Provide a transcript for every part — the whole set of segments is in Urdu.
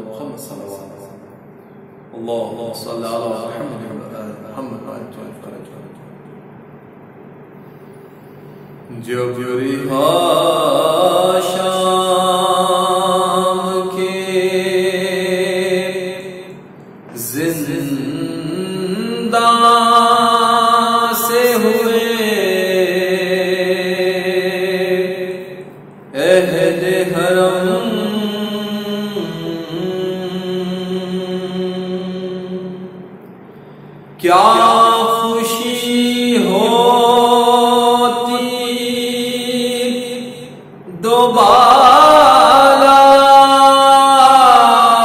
محمد صلی اللہ علیہ وسلم اللہم صلی علی محمد جب رہا شام کے زندان سے ہوئے اہل حرم کیا خوشی ہوتی دوبارہ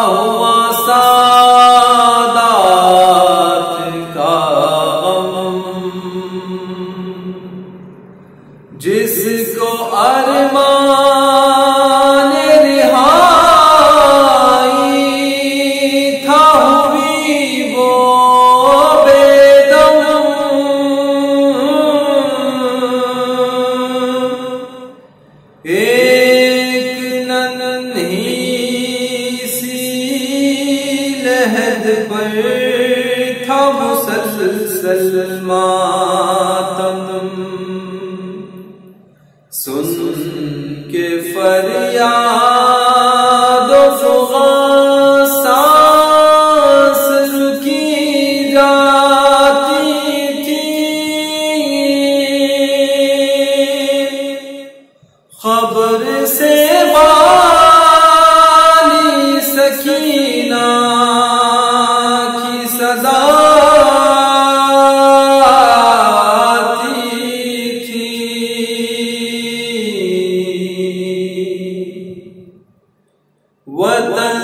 ہوا سادات کا غم جس کو ارمان رہائی تھا ہوئی وہ ایک ننھی سی لحد پر تھا مسلسل ماتم سن کے فریاد و فغان سانس رکی جاتی تھی خبر سے والی سکینہ کی صدا آتی تھی وطن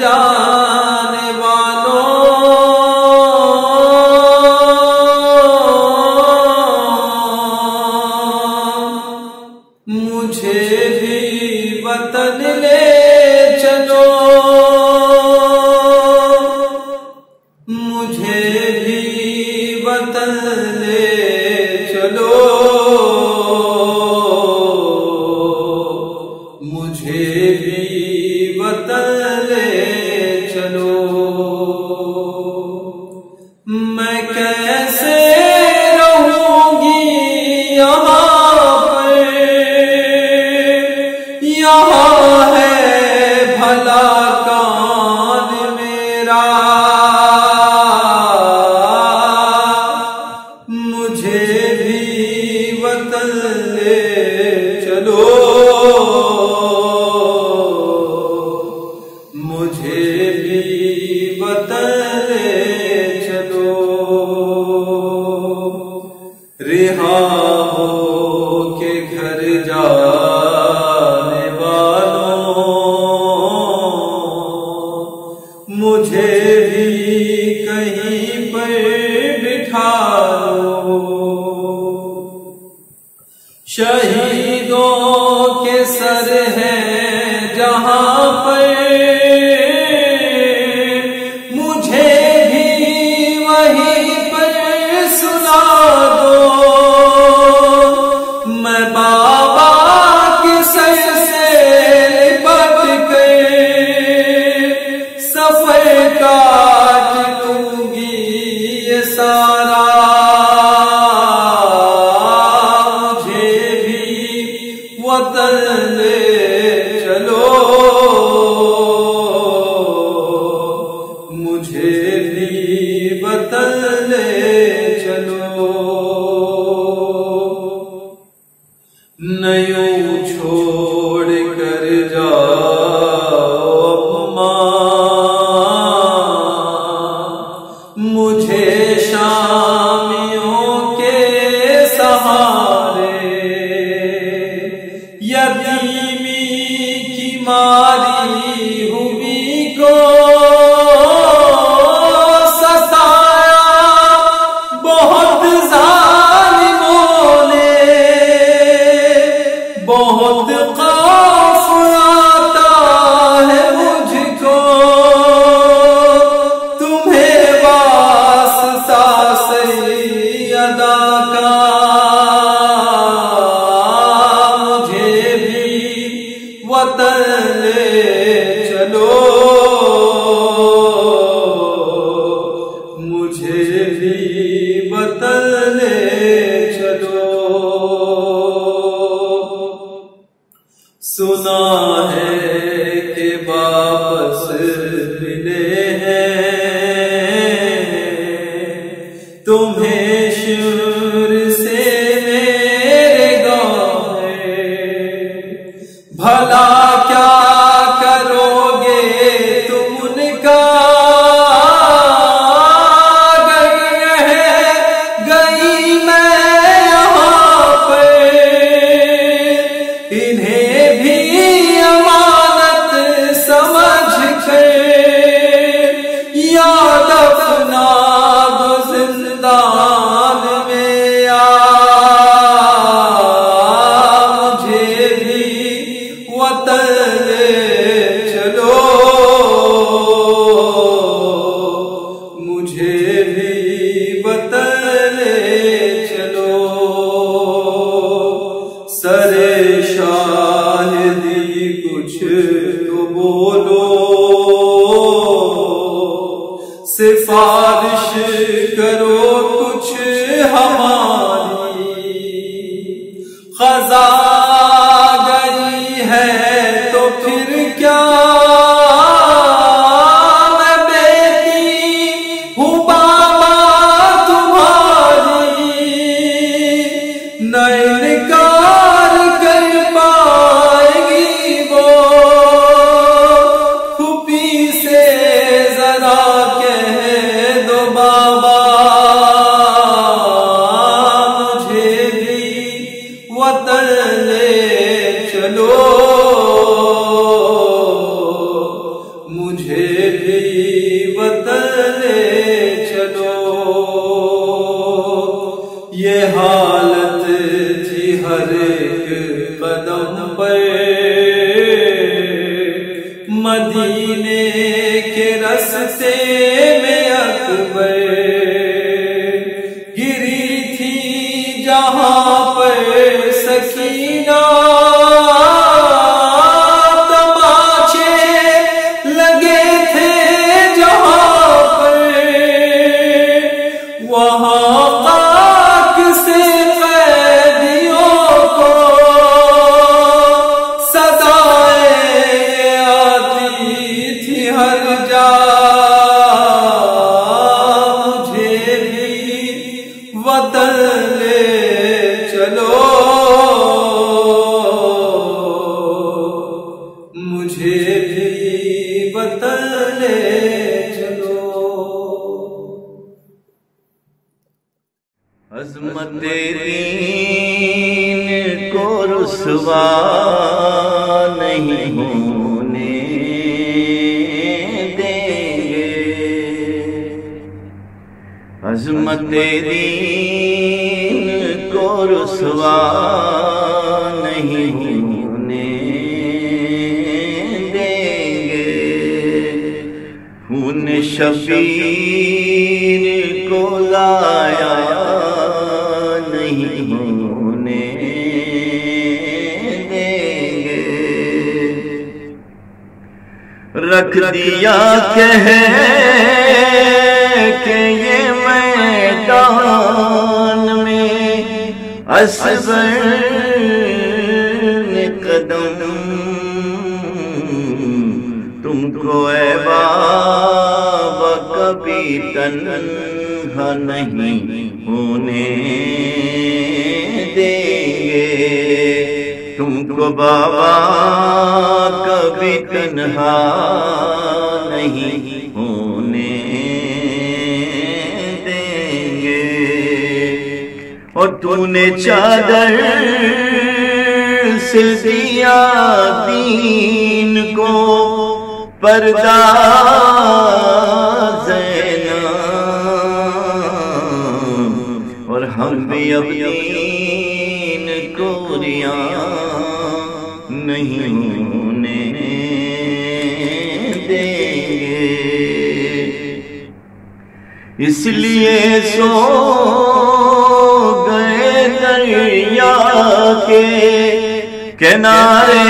جانے والوں مجھے بھی وطن لے چلو مجھے بھی وطن لے چلو مجھے بھی وطن لے چلو میں کیسے رہوں گی یہاں ہے بھلا کون میرا مجھے بھی وطن لے چلو مجھے بھی وطن لے چلو رہا ہو کے گھر جا مجھے بھی کہیں پر بٹھا لو شہیدوں کے سر ہیں جہاں پر مجھے بھی وہیں پر سنا دو میں بابا کے سر سے لپٹ کر سفر کاٹ دوں گی یہ سارا مجھے بھی وطن لے چلو بیماری ہوئی کو ستایا بہت ظالموں نے، بہت خوف آتا ہے مجھ کو تمہیں واسطہ سیدہ کا، مجھے بھی وطن لے چلو، مجھے بھی وطن لے چلو۔ سنا ہے کہ واپس ملے ہیں تمہیں شور سے میرے گاؤں، بھلا کیا کرو گے تم ان کا، گئی میں یہاں پہ انہیں بھی امانت سمجھ کے، یا دفنا دو زندان میں، یا مجھے بھی وطن لے چلو، مجھے بھی وطن لے چلو۔ سر شاہدی کچھ تو بولو، سفارش کرو کچھ ہماری، خزاں گئی ہے تو پھر کیا، میں بیٹی ہوں بابا تمہاری، نہ انکار کر پائے گی وہ، پھوپھی سے ذرا کہہ دو بابا مجھے بھی وطن لے چلو، مجھے بھی وطن لے چلو۔ یہ حالت تھی ہر ایک قدم پر مدینے کے رستے میں اکبر، گری تھی جہاں پر سکینہ، تماچے لگے تھے جہاں پر، وہاں خاک سے قیدیوں کو صدائیں آتی تھی ہر جا، مجھے بھی وطن لے چلو، مجھے بھی وطن لے چلو۔ عظمت دین کو رسوا نہیں ہونے دیں گے، عظمت دین کو رسوا نہیں ہونے دیں گے، خون شبیر کو لایا نہیں ہونے دیں گے، رکھ دیا کہہ کہ یہ میدان میں اصغر نے قدم، تم کو اے بابا کبھی تنہا نہیں ہونے دیں گے، تم کو بابا کبھی تنہا نہیں ہونے دیں گے، اور تو نے چادر سے دیا دین کو پرداز نام، اور ہم بھی اب دین کو ریا نہیں ہونے دیں گے، اس لیے سو گئے دریا کے کنارے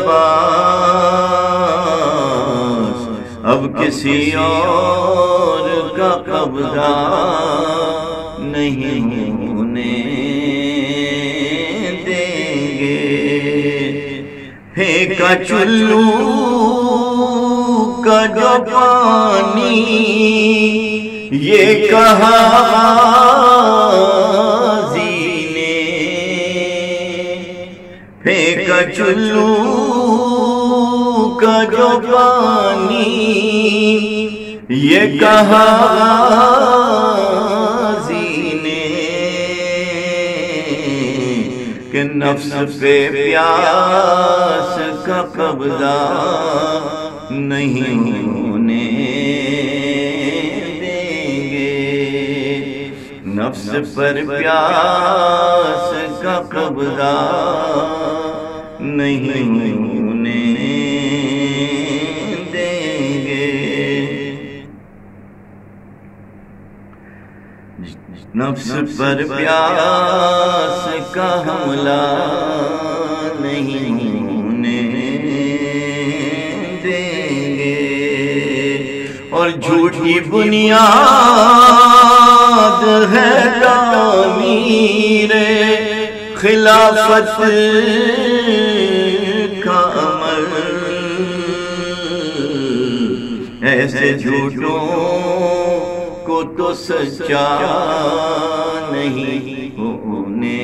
عباس، اب کسی اور کا قبضہ نہیں ہونے دیں گے، پھینکا چلو کا جو پانی، یہ کہا غازی نے، پھینکا چلو کا جو پانی، یہ کہا غازی نے کہ نفس پہ پیاس کا قبضہ نہیں ہونے دیں گے، نفس پر پیاس کا قبضہ نہیں ہونے دیں گے، نفس پر پیاس کا حملہ نہیں ہونے دیں گے، اور جھوٹی بنیاد ہے تعمیر خلافت کا عمل، ایسے جھوٹوں کو تو سچا نہیں ہونے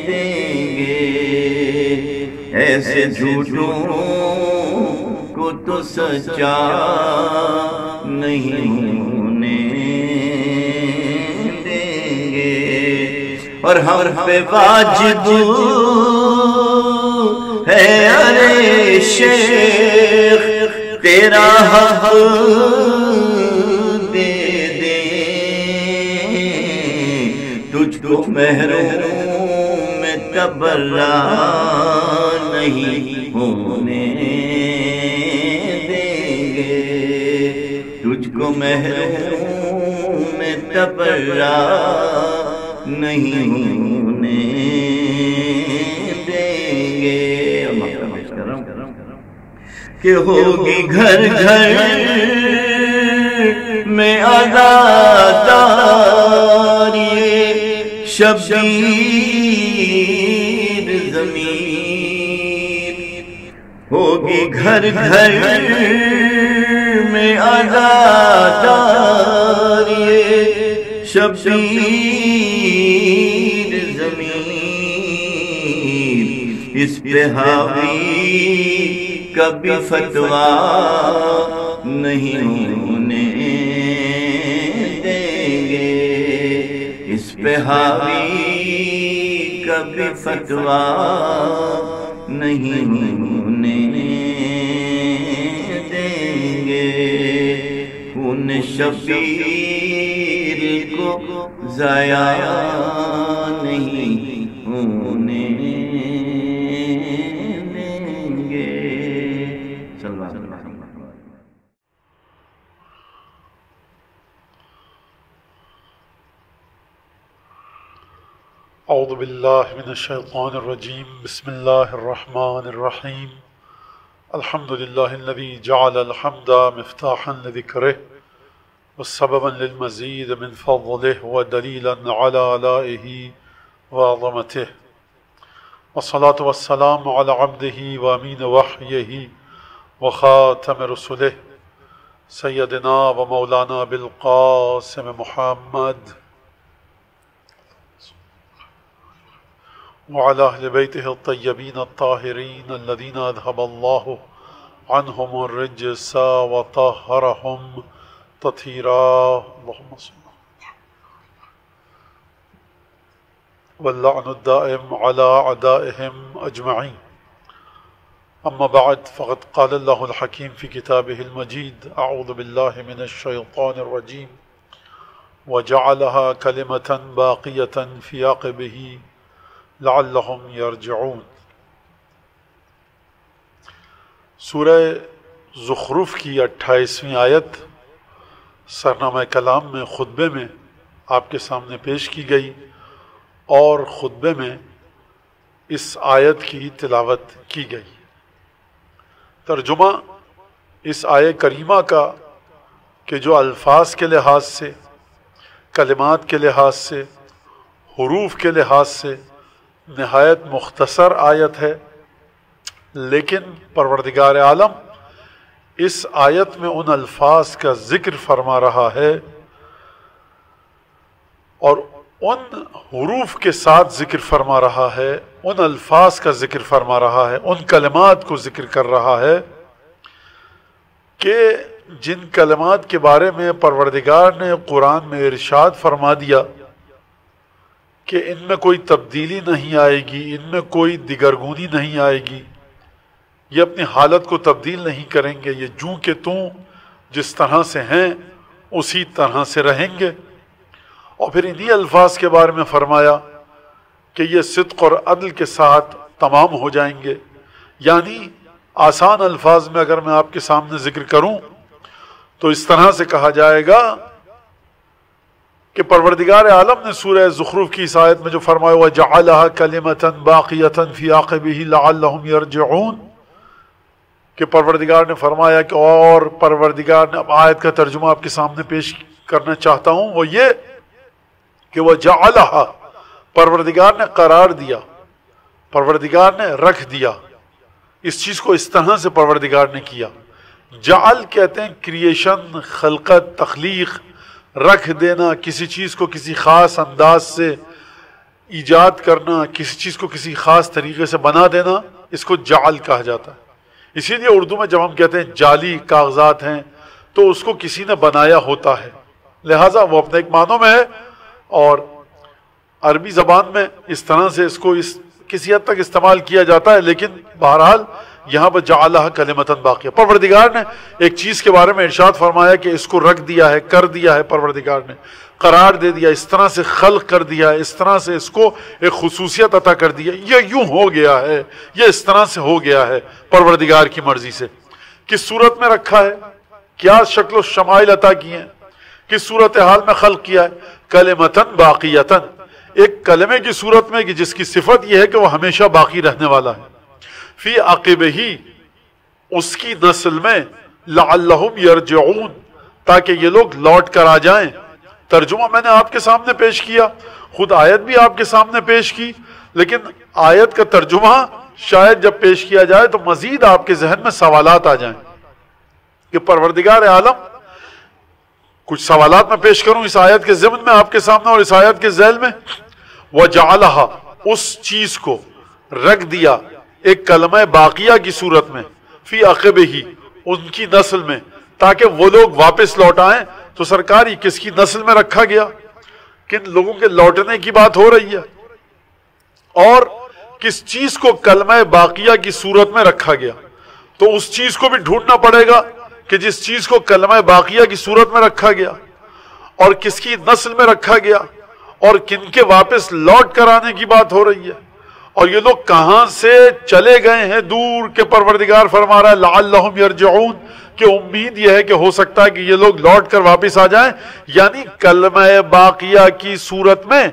دیں گے، ایسے جھوٹوں کو تو سچا نہیں ہونے دیں گے، اور ہم پہ واجب ہے ارے شیخ تیرا حق دے دیں، تجھ کو محروم میں تبرہ نہیں ہونے دیں گے، تجھ کو محروم میں تبرہ نہیں ہونے دیں گے، کہ ہوگی گھر گھر میں عزاداری شبیر زمین، ہوگی گھر گھر میں عزاداری شبیر زمین، اس پہ حاوی کبھی فتویٰ نہیں ہونے دیں گے، اس پہ حاوی کبھی فتویٰ نہیں ہونے دیں گے، ان شبیر کو ضائع نہیں ہونے دیں گے۔ اعوذ باللہ من الشیطان الرجیم، بسم اللہ الرحمن الرحیم، الحمد للہ الذی جعل الحمد مفتاحا لذکرہ وسببا للمزید من فضلہ ودلیلا علی آلائہ وعظمتہ، والصلاة والسلام علی عبدہ وامین وحیہ وخاتم رسلہ سیدنا و مولانا بالقاسم محمد وعلى أهل بيته الطيبين الطاهرين الذين أذهب الله عنهم الرجس وطهرهم تطهيرا، اللهم صل، واللعن الدائم على أعدائهم أجمعين. أما بعد فقد قال الله الحكيم في كتابه المجيد: أعوذ بالله من الشيطان الرجيم وجعلها كلمة باقية في عقبه لعلهم يرجعون. سورہ زخرف کی 28ویں آیت سرنامہ کلام میں خطبے میں آپ کے سامنے پیش کی گئی اور خطبے میں اس آیت کی تلاوت کی گئی. ترجمہ اس آیت کریمہ کا کہ جو الفاظ کے لحاظ سے، کلمات کے لحاظ سے، حروف کے لحاظ سے نہایت مختصر آیت ہے، لیکن پروردگار عالم اس آیت میں ان الفاظ کا ذکر فرما رہا ہے اور ان حروف کے ساتھ ذکر فرما رہا ہے، ان الفاظ کا ذکر فرما رہا ہے، ان کلمات کو ذکر کر رہا ہے کہ جن کلمات کے بارے میں پروردگار نے قرآن میں ارشاد فرما دیا کہ ان میں کوئی تبدیلی نہیں آئے گی، ان میں کوئی دگرگونی نہیں آئے گی، یہ اپنی حالت کو تبدیل نہیں کریں گے، یہ جوں کہ توں جس طرح سے ہیں اسی طرح سے رہیں گے. اور پھر انہی الفاظ کے بارے میں فرمایا کہ یہ صدق اور عدل کے ساتھ تمام ہو جائیں گے. یعنی آسان الفاظ میں اگر میں آپ کے سامنے ذکر کروں تو اس طرح سے کہا جائے گا کہ پروردگار عالم نے سورہ زخرف کی اس آیت میں جو فرمایا وَجَعَلَهَا كَلِمَةً بَاقِيَةً فِي عَقِبِهِ لَعَلَّهُمْ يَرْجِعُونَ کہ پروردگار نے فرمایا کہ اور پروردگار نے اب آیت کا ترجمہ آپ کے سامنے پیش کرنا چاہتا ہوں، وہ یہ کہ وَجَعَلَهَا پروردگار نے قرار دیا، پروردگار نے رکھ دیا، اس چیز کو اس طرح سے پروردگار نے کیا. جعل کہتے ہیں کریشن، خلقت، تخلیق، رکھ دینا، کسی چیز کو کسی خاص انداز سے ایجاد کرنا، کسی چیز کو کسی خاص طریقے سے بنا دینا، اس کو جعل کہا جاتا ہے. اسی لیے اردو میں جب ہم کہتے ہیں جعلی کاغذات ہیں تو اس کو کسی نے بنایا ہوتا ہے، لہٰذا وہ اپنے ایک معنوں میں ہے. اور عربی زبان میں اس طرح سے اس کو کسی حد تک استعمال کیا جاتا ہے، لیکن بہرحال یہاں پر جعلہ کلمۃ باقیہ، پروردگار نے ایک چیز کے بارے میں ارشاد فرمایا کہ اس کو رکھ دیا ہے، کر دیا ہے، پروردگار نے قرار دے دیا، اس طرح سے خلق کر دیا ہے، اس طرح سے اس کو ایک خصوصیت عطا کر دیا، یہ یوں ہو گیا ہے، یہ اس طرح سے ہو گیا ہے پروردگار کی مرضی سے. کس صورت میں رکھا ہے، کیا شکل و شمائل عطا کی ہیں، کس صورتحال میں خلق کیا ہے. کلمتن باقیتن، ایک کلمے کی صورت میں کہ جس کی صفت یہ ہے کہ وہ ہمیشہ باقی رہنے والا ہے. فی عقبہ، اس کی نسل میں، لعلہم یرجعون، تاکہ یہ لوگ لوٹ کر آ جائیں. ترجمہ میں نے آپ کے سامنے پیش کیا، خود آیت بھی آپ کے سامنے پیش کی، لیکن آیت کا ترجمہ شاید جب پیش کیا جائے تو مزید آپ کے ذہن میں سوالات آ جائیں کہ پروردگار عالم، کچھ سوالات میں پیش کروں اس آیت کے ضمن میں آپ کے سامنے اور اس آیت کے ذیل میں. وَجَعَلَهَا، اس چیز کو رکھ دیا ایک کلمہ باقیہ کی صورت میں، فی عقبہ، ان کی نسل میں، تاکہ وہ لوگ واپس لوٹ آئیں. تو سرکار یہ کس کی نسل میں رکھا گیا، کن لوگوں کے لوٹنے کی بات ہو رہی ہے، اور کس چیز کو کلمہ باقیہ کی صورت میں رکھا گیا. تو اس چیز کو بھی ڈھونڈنا پڑے گا کہ جس چیز کو کلمہ باقیہ کی صورت میں رکھا گیا اور کس کی نسل میں رکھا گیا اور کن کے واپس لوٹ کر آنے کی بات ہو رہی ہے، اور یہ لوگ کہاں سے چلے گئے ہیں دور، کے پروردگار فرما رہا ہے لعلہم یرجعون، کہ امید یہ ہے کہ ہو سکتا ہے کہ یہ لوگ لوٹ کر واپس آ جائیں. یعنی کلمہ باقیہ کی صورت میں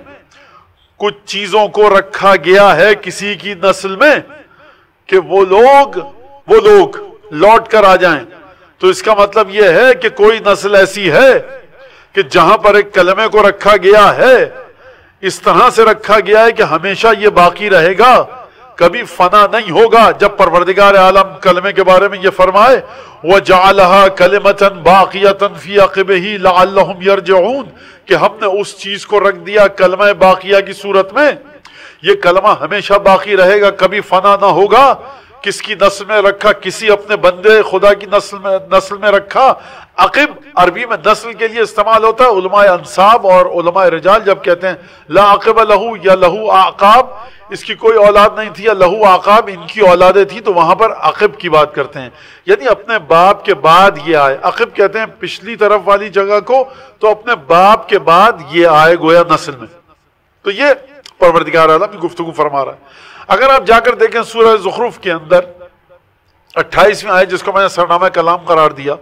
کچھ چیزوں کو رکھا گیا ہے کسی کی نسل میں کہ وہ لوگ لوٹ کر آ جائیں. تو اس کا مطلب یہ ہے کہ کوئی نسل ایسی ہے کہ جہاں پر ایک کلمے کو رکھا گیا ہے، اس طرح سے رکھا گیا ہے کہ ہمیشہ یہ باقی رہے گا، کبھی فنا نہیں ہوگا. جب پروردگار عالم کلمے کے بارے میں یہ فرمائے وَجَعَلَهَا كَلِمَةً بَاقِيَةً فِي عَقِبِهِ لَعَلَّهُمْ يَرْجِعُونَ، کہ ہم نے اس چیز کو رکھ دیا کلمہ باقیہ کی صورت میں، یہ کلمہ ہمیشہ باقی رہے گا، کبھی فنا نہ ہوگا. کس کی نسل میں رکھا؟ کسی اپنے بندے خدا کی نسل میں رکھا. عقب عربی میں نسل کے لیے استعمال ہوتا ہے. علماء انساب اور علماء رجال جب کہتے ہیں لا عقب لہو یا لہو اعقاب، اس کی کوئی اولاد نہیں تھی، یا لہو عقاب ان کی اولادیں تھیں، تو وہاں پر عقب کی بات کرتے ہیں، یعنی اپنے باپ کے بعد یہ آئے. عقب کہتے ہیں پچھلی طرف والی جگہ کو، تو اپنے باپ کے بعد یہ آئے گویا نسل میں. تو یہ پروردگار عالم کی گفتگو فرما رہا ہے. اگر آپ جا کر دیکھیں سورہ زخرف کے اندر 28ویں آیت، جس کو میں نے سرنامہ کلام قرار دیا،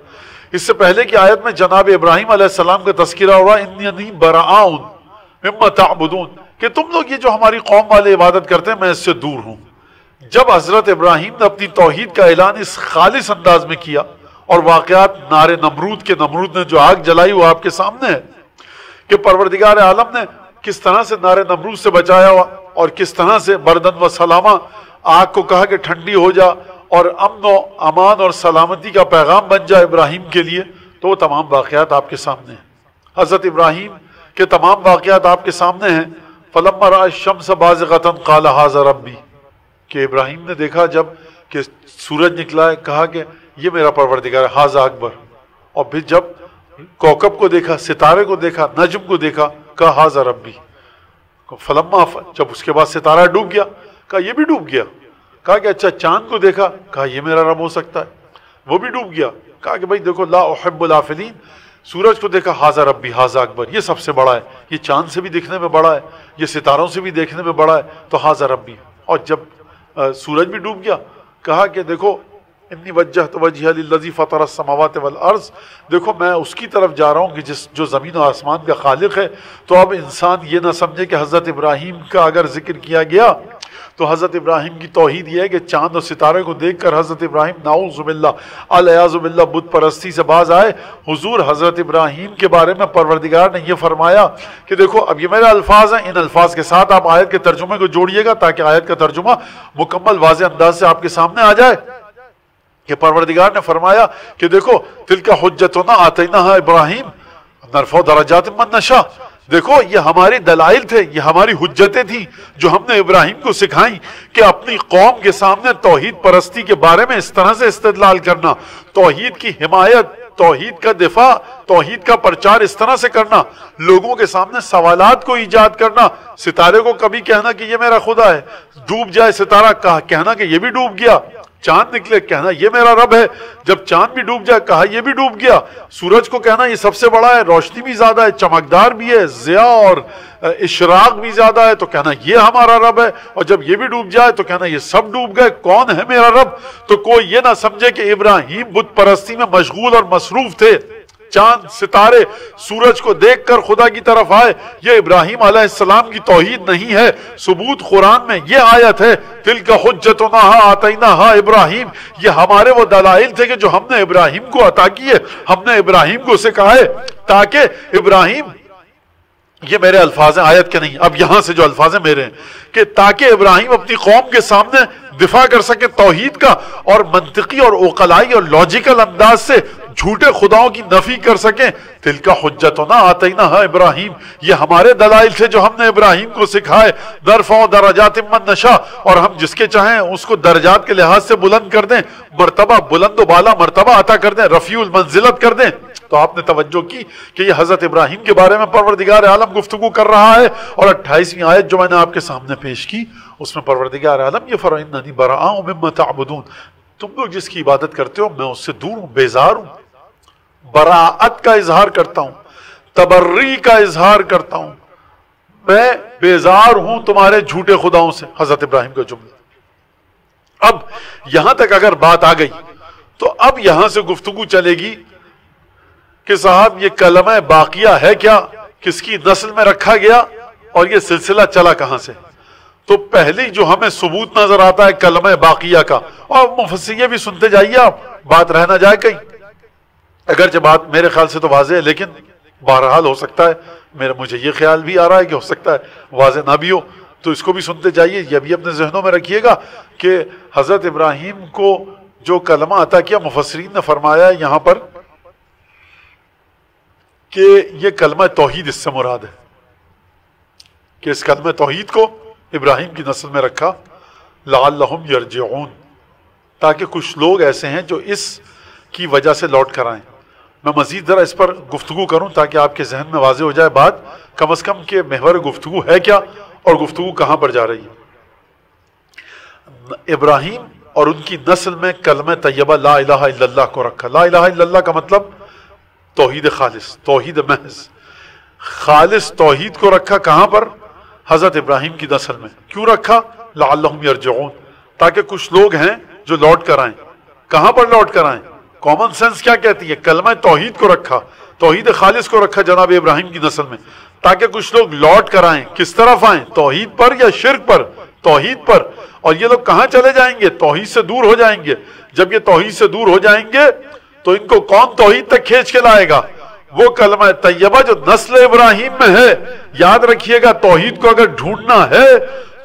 اس سے پہلے کی آیت میں جناب ابراہیم علیہ السلام کا تذکرہ ہوا، انی براء مما تعبدون، کہ تم لوگ یہ جو ہماری قوم والے عبادت کرتے ہیں میں اس سے دور ہوں. جب حضرت ابراہیم نے اپنی توحید کا اعلان اس خالص انداز میں کیا، اور واقعات نار نمرود نے جو آگ جلائی وہ آپ کے سامنے ہے، کہ پروردگار عالم نے کس طرح سے نار نمرود سے بچایا ہوا، اور کس طرح سے بردن و سلامہ آگ کو کہا کہ ٹھنڈی ہو جا اور امن و امان اور سلامتی کا پیغام بن جائے ابراہیم کے لیے. تو وہ تمام واقعات آپ کے سامنے ہیں. حضرت ابراہیم کے تمام واقعات آپ کے سامنے ہیں. فلما رأى الشمس بازغة قال هذا ربی، کہ ابراہیم نے دیکھا جب کہ سورج نکلا ہے، کہا کہ یہ میرا پروردگار ہے، هذا اکبر. اور پھر جب کوکب کو دیکھا، ستارے کو دیکھا، نجم کو دیکھا، کہا هذا ربی. فلما جب اس کے بعد ستارہ ڈوب گیا، کہا یہ بھی ڈوب گیا. کہا کہ اچھا چاند کو دیکھا، کہا یہ میرا رب ہو سکتا ہے، وہ بھی ڈوب گیا. کہا کہ بھائی دیکھو لا احب الافلین. سورج کو دیکھا، هذا ربی هذا اکبر، یہ سب سے بڑا ہے، یہ چاند سے بھی دیکھنے میں بڑا ہے، یہ ستاروں سے بھی دیکھنے میں بڑا ہے، تو هذا ربی. اور جب سورج بھی ڈوب گیا، کہا کہ دیکھو انی وجہت وجہی للذی فطر السماوات والارض، دیکھو میں اس کی طرف جا رہا ہوں کہ جو زمین و آسمان کا خالق ہے. تو اب انسان یہ نہ سمجھے کہ حضرت ابراہیم کا اگر ذکر کیا گیا تو حضرت ابراہیم کی توحید یہ ہے کہ چاند اور ستارے کو دیکھ کر حضرت ابراہیم نعوذ باللہ العیاذ باللہ بت پرستی سے باز آئے. حضور حضرت ابراہیم کے بارے میں پروردگار نے یہ فرمایا کہ دیکھو اب یہ میرے الفاظ ہیں، ان الفاظ کے ساتھ آپ آیت کے ترجمے کو جوڑیے گا تاکہ آیت کا ترجمہ مکمل واضح انداز سے آپ کے سامنے آ جائے. کہ پروردگار نے فرمایا کہ دیکھو تلک حجتنا آتیناہا ابراہیم نرفع درجات من نشاء، دیکھو یہ ہماری دلائل تھے، یہ ہماری حجتیں تھیں جو ہم نے ابراہیم کو سکھائیں کہ اپنی قوم کے سامنے توحید پرستی کے بارے میں اس طرح سے استدلال کرنا، توحید کی حمایت، توحید کا دفاع، توحید کا پرچار اس طرح سے کرنا، لوگوں کے سامنے سوالات کو ایجاد کرنا. ستارے کو کبھی کہنا کہ یہ میرا خدا ہے، ڈوب جائے ستارہ کہنا کہ یہ بھی ڈوب گیا، چاند نکلے کہنا یہ میرا رب ہے، جب چاند بھی ڈوب جائے کہا یہ بھی ڈوب گیا، سورج کو کہنا یہ سب سے بڑا ہے، روشنی بھی زیادہ ہے، چمکدار بھی ہے، ضیاء اور اشراق بھی زیادہ ہے، تو کہنا یہ ہمارا رب ہے. اور جب یہ بھی ڈوب جائے تو کہنا یہ سب ڈوب گئے، کون ہے میرا رب. تو کوئی یہ نہ سمجھے کہ ابراہیم بت پرستی میں مشغول اور مصروف تھے، چاند ستارے سورج کو دیکھ کر خدا کی طرف آئے. یہ ابراہیم علیہ السلام کی توحید نہیں ہے. ثبوت قرآن میں یہ آیت ہے تلک حجتنا آتیناہا ابراہیم، یہ ہمارے وہ دلائل تھے کہ جو ہم نے ابراہیم کو عطا کیے، ہم نے ابراہیم کو سکھائے تاکہ ابراہیم، یہ میرے الفاظ ہیں آیت کے نہیں، اب یہاں سے جو الفاظ ہیں میرے ہیں، کہ تاکہ ابراہیم اپنی قوم کے سامنے دفاع کر سکے توحید کا، اور منطقی اور عقلائی اور لاجیکل انداز سے جھوٹے خداؤں کی نفی کر سکیں. تلک حجتنا آتیناہا ابراہیم، یہ ہمارے دلائل تھے جو ہم نے ابراہیم کو سکھائے. نرفع درجات من نشاء، اور ہم جس کے چاہیں اس کو درجات کے لحاظ سے بلند کر دیں، مرتبہ بلند و بالا مرتبہ عطا کر دیں، رفیع المنزلت کر دیں. تو آپ نے توجہ کی کہ یہ حضرت ابراہیم کے بارے میں پروردگار عالم گفتگو کر رہا ہے. اور 28ویں آیت جو میں نے آپ کے سامنے پیش کی اس میں پروردگار عالم یہ فرمایا اننی براء مما تعبدون، تم لوگ جس کی عبادت کرتے ہو میں اس سے دور ہوں، بیزار ہوں. براءت کا اظہار کرتا ہوں، تبری کا اظہار کرتا ہوں، میں بیزار ہوں تمہارے جھوٹے خداؤں سے. حضرت ابراہیم کا جملہ. اب یہاں تک اگر بات آ گئی تو اب یہاں سے گفتگو چلے گی کہ صاحب یہ کلمہ باقیہ ہے کیا، کس کی نسل میں رکھا گیا، اور یہ سلسلہ چلا کہاں سے. تو پہلی جو ہمیں ثبوت نظر آتا ہے کلمہ باقیہ کا، اور مفسرین بھی سنتے جائیے آپ، بات رہ نہ جائے کہیں، اگرچہ بات میرے خیال سے تو واضح ہے لیکن بہرحال ہو سکتا ہے، مجھے یہ خیال بھی آ رہا ہے کہ ہو سکتا ہے واضح نہ بھی ہو، تو اس کو بھی سنتے جائیے. یہ بھی اپنے ذہنوں میں رکھیے گا کہ حضرت ابراہیم کو جو کلمہ عطا کیا، مفسرین نے فرمایا یہاں پر کہ یہ کلمہ توحید اس سے مراد ہے، کہ اس کلمہ توحید کو ابراہیم کی نسل میں رکھا لعلہم یرجعون، تاکہ کچھ لوگ ایسے ہیں جو اس کی وجہ سے لوٹ کر آئیں. میں مزید ذرا اس پر گفتگو کروں تاکہ آپ کے ذہن میں واضح ہو جائے بات، کم از کم کہ محور گفتگو ہے کیا اور گفتگو کہاں پر جا رہی ہے. ابراہیم اور ان کی نسل میں کلمہ طیبہ لا الہ الا اللہ کو رکھا. لا الہ الا اللہ کا مطلب توحید خالص، توحید محض. خالص توحید کو رکھا کہاں پر؟ حضرت ابراہیم کی نسل میں. کیوں رکھا؟ لعلہم یرجعون، تاکہ کچھ لوگ ہیں جو لوٹ کر آئیں. کہاں پر لوٹ کر آئیں؟ کامن سینس کیا کہتی ہے؟ کلمہ توحید کو رکھا، توحید خالص کو رکھا جناب ابراہیم کی نسل میں، تاکہ کچھ لوگ لوٹ کر آئیں. کس طرف آئیں؟ توحید پر یا شرک پر؟ توحید پر. اور یہ لوگ کہاں چلے جائیں گے؟ توحید سے دور ہو جائیں گے. جب یہ توحید سے دور ہو جائیں گے تو ان کو کون توحید تک کھینچ کے لائے گا؟ وہ کلمہ طیبہ جو نسل ابراہیم میں ہے. یاد رکھیے گا، توحید کو اگر ڈھونڈنا ہے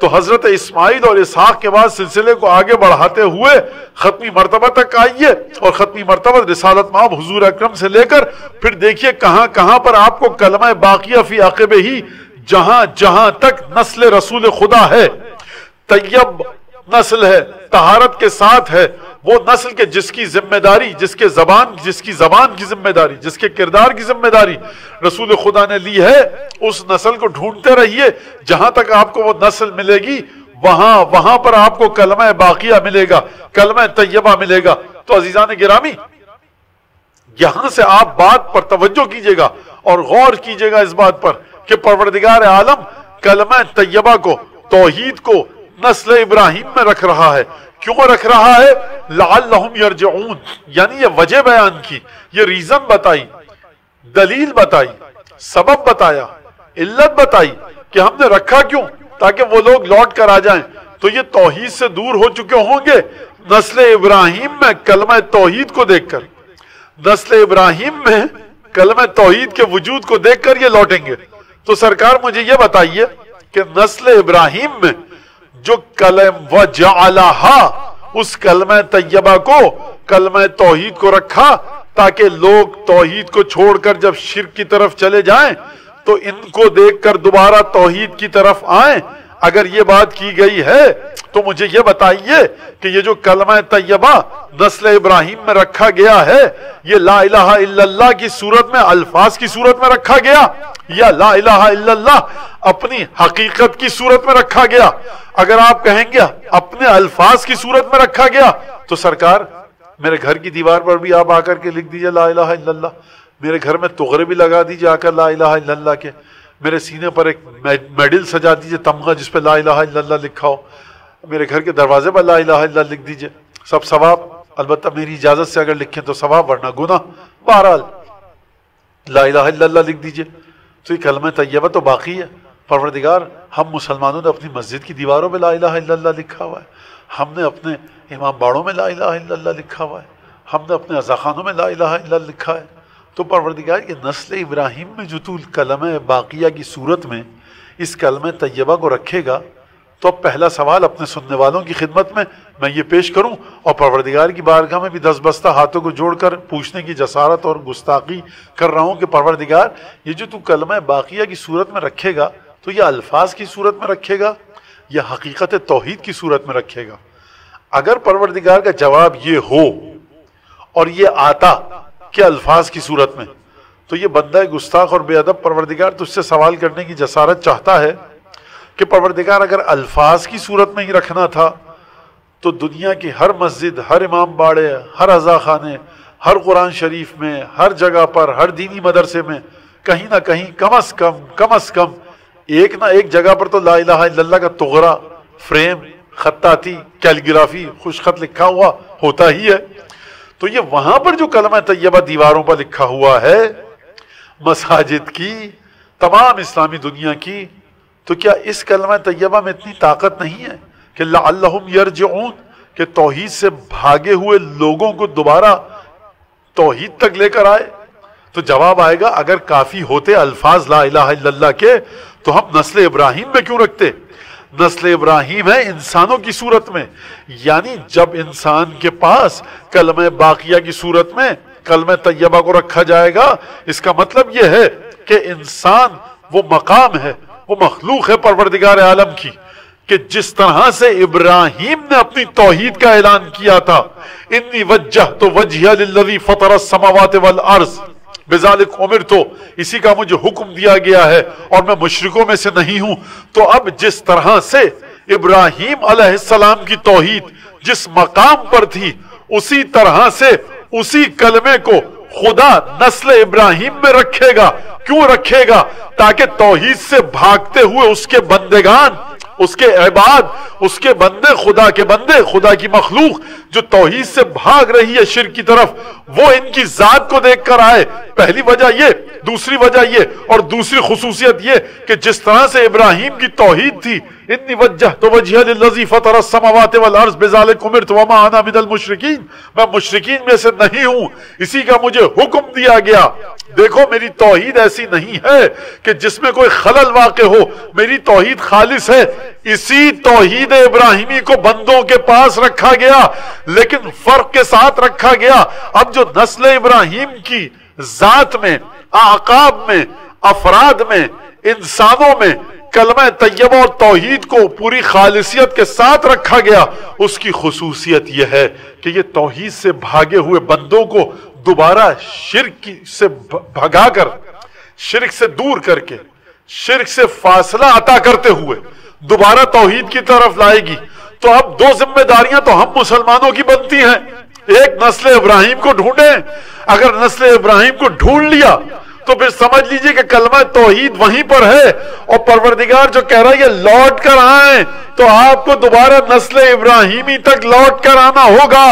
تو حضرت اسماعیل اور اسحاق کے بعد سلسلے کو آگے بڑھاتے ہوئے ختمی مرتبہ تک آئیے، اور ختمی مرتبہ رسالت مآب حضور اکرم سے لے کر پھر دیکھیے کہاں کہاں پر آپ کو کلمہ باقیہ فی عقبہ ہی، جہاں جہاں تک نسل رسول خدا ہے، طیب نسل ہے، طہارت کے ساتھ ہے، وہ نسل کے جس کی ذمہ داری، جس کی زبان کی ذمہ داری، جس کے کردار کی ذمہ داری رسول خدا نے لی ہے، اس نسل کو ڈھونڈتے رہیے. جہاں تک آپ کو وہ نسل ملے گی وہاں پر آپ کو کلمہ باقیہ ملے گا، کلمہ طیبہ ملے گا. تو عزیزان گرامی، یہاں سے آپ بات پر توجہ کیجئے گا اور غور کیجئے گا اس بات پر کہ پروردگار عالم کلمہ طیبہ کو، توحید کو نسل ابراہیم میں رکھ رہا ہے. کیوں رکھ رہا ہے؟ لعلہم یرجعون، یعنی یہ وجہ بیان کی، یہ ریزن بتائی، دلیل بتائی، سبب بتایا، علت بتائی کہ ہم نے رکھا کیوں، تاکہ وہ لوگ لوٹ کر آ جائیں. تو یہ توحید سے دور ہو چکے ہوں گے نسل ابراہیم میں کلمہ توحید کو دیکھ کر، نسل ابراہیم میں کلمہ توحید کے وجود کو دیکھ کر یہ لوٹیں گے. تو سرکار مجھے یہ بتائیے کہ نسل ابراہیم میں جو کلم وجعلہا، اس کلمہ طیبہ کو، کلمہ توحید کو رکھا تاکہ لوگ توحید کو چھوڑ کر جب شرک کی طرف چلے جائیں تو ان کو دیکھ کر دوبارہ توحید کی طرف آئیں. اگر یہ بات کی گئی ہے تو مجھے یہ بتائیے کہ یہ جو کلمہ طیبہ نسل ابراہیم میں رکھا گیا ہے، یہ لا الہ الا اللہ کی صورت میں، الفاظ کی صورت میں رکھا گیا، یا لا الہ الا اللہ اپنی حقیقت کی صورت میں رکھا گیا؟ اگر آپ کہیں گے اپنے الفاظ کی صورت میں رکھا گیا تو سرکار میرے گھر کی دیوار پر بھی آپ آ کر کے لکھ دیجئے لا الہ الا اللہ. میرے گھر میں تغرے بھی لگا دیجئے آ کر لا الہ الا اللہ کے. میرے سینے پر ایک میڈل سجا دیجئے، تمغہ جس پہ لا الہ الا اللہ لکھا ہو. میرے گھر کے دروازے پر لا الہ الا اللہ لکھ دیجئے. سب ثواب، البتہ میری اجازت سے اگر لکھیں تو ثواب، ورنہ گناہ. بہرحال لا الہ الا اللہ لکھ دیجئے. تو یہ کلمہ طیبہ تو باقی ہے. پروردگار، ہم مسلمانوں نے اپنی مسجد کی دیواروں میں لا الہ الا اللہ لکھا ہوا ہے، ہم نے اپنے امام باڑوں میں لا الہ الا اللہ لکھا ہوا ہے، ہم نے اپنے عزاخانوں میں لا الہ الا اللہ لکھا ہے. تو پروردگار، یہ نسل ابراہیم میں جو تو کلمہ باقیہ کی صورت میں اس کلمہ طیبہ کو رکھے گا، تو اب پہلا سوال اپنے سننے والوں کی خدمت میں یہ پیش کروں اور پروردگار کی بارگاہ میں بھی دس بستہ ہاتھوں کو جوڑ کر پوچھنے کی جسارت اور گستاخی کر رہا ہوں کہ پروردگار، یہ جو تو کلمہ باقیہ کی صورت میں رکھے گا تو یہ الفاظ کی صورت میں رکھے گا یا حقیقت توحید کی صورت میں رکھے گا؟ اگر پروردگار کا جواب یہ ہو اور یہ آتا کہ الفاظ کی صورت میں، تو یہ بندہ گستاخ اور بے ادب پروردگار تجھ سے سوال کرنے کی جسارت چاہتا ہے کہ پروردگار، اگر الفاظ کی صورت میں ہی رکھنا تھا تو دنیا کی ہر مسجد، ہر امام باڑے، ہر عزا خانے، ہر قرآن شریف میں، ہر جگہ پر، ہر دینی مدرسے میں کہیں نہ کہیں کم از کم ایک نہ ایک جگہ پر تو لا الہ الا اللہ کا تغرا، فریم، خطاطی، کیلیگرافی، خوش خط لکھا ہوا ہوتا ہی ہے. تو یہ وہاں پر جو کلمہ طیبہ دیواروں پر لکھا ہوا ہے مساجد کی، تمام اسلامی دنیا کی، تو کیا اس کلمہ طیبہ میں اتنی طاقت نہیں ہے کہ لعلہم یرجعون، کہ توحید سے بھاگے ہوئے لوگوں کو دوبارہ توحید تک لے کر آئے؟ تو جواب آئے گا، اگر کافی ہوتے الفاظ لا الہ الا اللہ کے تو ہم نسل ابراہیم میں کیوں رکھتے؟ نسل ابراہیم ہے انسانوں کی صورت میں، یعنی جب انسان کے پاس کلمہ باقیہ کی صورت میں کلمہ طیبہ کو رکھا جائے گا، اس کا مطلب یہ ہے کہ انسان وہ مقام ہے، وہ مخلوق ہے پروردگار عالم کی، کہ جس طرح سے ابراہیم نے اپنی توحید کا اعلان کیا تھا، انی وجہت وجہی للذی فطر السماوات والارض بذالک امرت، اسی کا مجھے حکم دیا گیا ہے اور میں مشرکوں میں سے نہیں ہوں. تو اب جس طرح سے ابراہیم علیہ السلام کی توحید جس مقام پر تھی، اسی طرح سے اسی کلمے کو خدا نسل ابراہیم میں رکھے گا. کیوں رکھے گا؟ تاکہ توحید سے بھاگتے ہوئے اس کے بندگان، اس کے عباد، اس کے بندے، خدا کے بندے، خدا کی مخلوق جو توحید سے بھاگ رہی ہے شرک کی طرف، وہ ان کی ذات کو دیکھ کر آئے. پہلی وجہ یہ، دوسری وجہ یہ، اور دوسری خصوصیت یہ کہ جس طرح سے ابراہیم کی توحید تھی، انی وجہت وجہی للذی فطر السماوات والارض بذلک امرت وما انا من المشرکین، میں مشرکین میں سے نہیں ہوں، اسی کا مجھے حکم دیا گیا. دیکھو میری توحید ایسی نہیں ہے کہ جس میں کوئی خلل واقع ہو، میری توحید خالص ہے. اسی توحید ابراہیمی کو بندوں کے پاس رکھا گیا، لیکن فرق کے ساتھ رکھا گیا. اب جو نسل ابراہیم کی ذات میں، اعقاب میں، افراد میں، انسانوں میں کلمہ طیبہ اور توحید کو پوری خالصیت کے ساتھ رکھا گیا، اس کی خصوصیت یہ ہے کہ یہ توحید سے بھاگے ہوئے بندوں کو دوبارہ شرک سے بھگا کر، شرک سے دور کر کے، شرک سے فاصلہ عطا کرتے ہوئے دوبارہ توحید کی طرف لائے گی. تو اب دو ذمہ داریاں تو ہم مسلمانوں کی بنتی ہیں. ایک نسل ابراہیم کو ڈھونڈیں، اگر نسل ابراہیم کو ڈھونڈ لیا تو پھر سمجھ لیجئے کہ کلمہ توحید وہیں پر ہے، اور پروردگار جو کہہ رہا ہے یہ لوٹ کر آئیں، تو آپ کو دوبارہ نسل ابراہیمی تک لوٹ کر آنا ہوگا،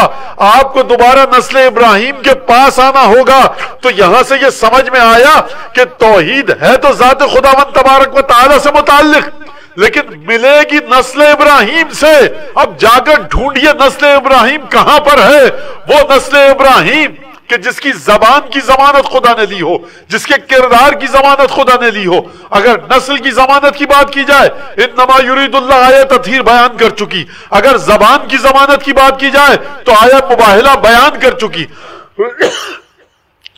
آپ کو دوبارہ نسل ابراہیم کے پاس آنا ہوگا. تو یہاں سے یہ سمجھ میں آیا کہ توحید ہے تو ذات خداوند تبارک و تعالی سے متعلق، لیکن ملے گی نسل ابراہیم سے. اب جا کر ڈھونڈیے نسل ابراہیم کہاں پر ہے. وہ نسل ابراہیم کہ جس کی زبان کی ضمانت خدا نے لی ہو، جس کے کردار کی ضمانت خدا نے لی ہو. اگر نسل کی ضمانت کی بات کی جائے، انما یرید اللہ آیت تطہیر بیان کر چکی. اگر زبان کی ضمانت کی بات کی جائے تو آیت مباہلہ بیان کر چکی.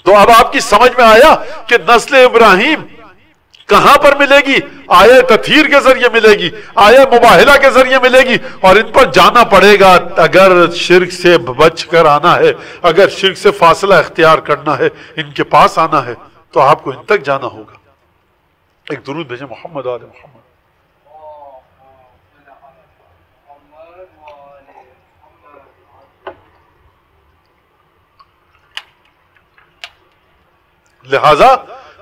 تو اب آپ کی سمجھ میں آیا کہ نسل ابراہیم کہاں پر ملے گی؟ آیہ تطہیر کے ذریعے ملے گی، آیہ مباہلہ کے ذریعے ملے گی، اور ان پر جانا پڑے گا. اگر شرک سے بچ کر آنا ہے، اگر شرک سے فاصلہ اختیار کرنا ہے، ان کے پاس آنا ہے، تو آپ کو ان تک جانا ہوگا. ایک درود بھیجیں محمد آل محمد. لہذا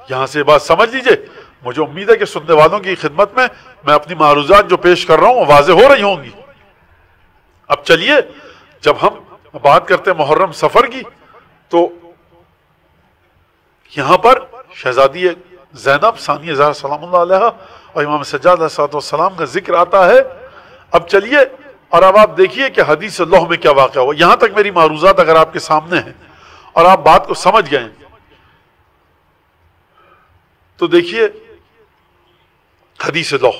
یہاں سے بات سمجھ لیجئے. مجھے امید ہے کہ سننے والوں کی خدمت میں اپنی معروضات جو پیش کر رہا ہوں واضح ہو رہی ہوں گی. اب چلیے، جب ہم بات کرتے ہیں محرم سفر کی، تو یہاں پر شہزادی زینب ثانیہ زہرا سلام اللہ علیہا اور امام سجاد علیہ السلام کا ذکر آتا ہے. اب چلیے اور اب آپ دیکھیے کہ حدیث اللہ میں کیا واقعہ ہوا. یہاں تک میری معروضات اگر آپ کے سامنے ہیں اور آپ بات کو سمجھ گئے تو دیکھیے حدیث لوح.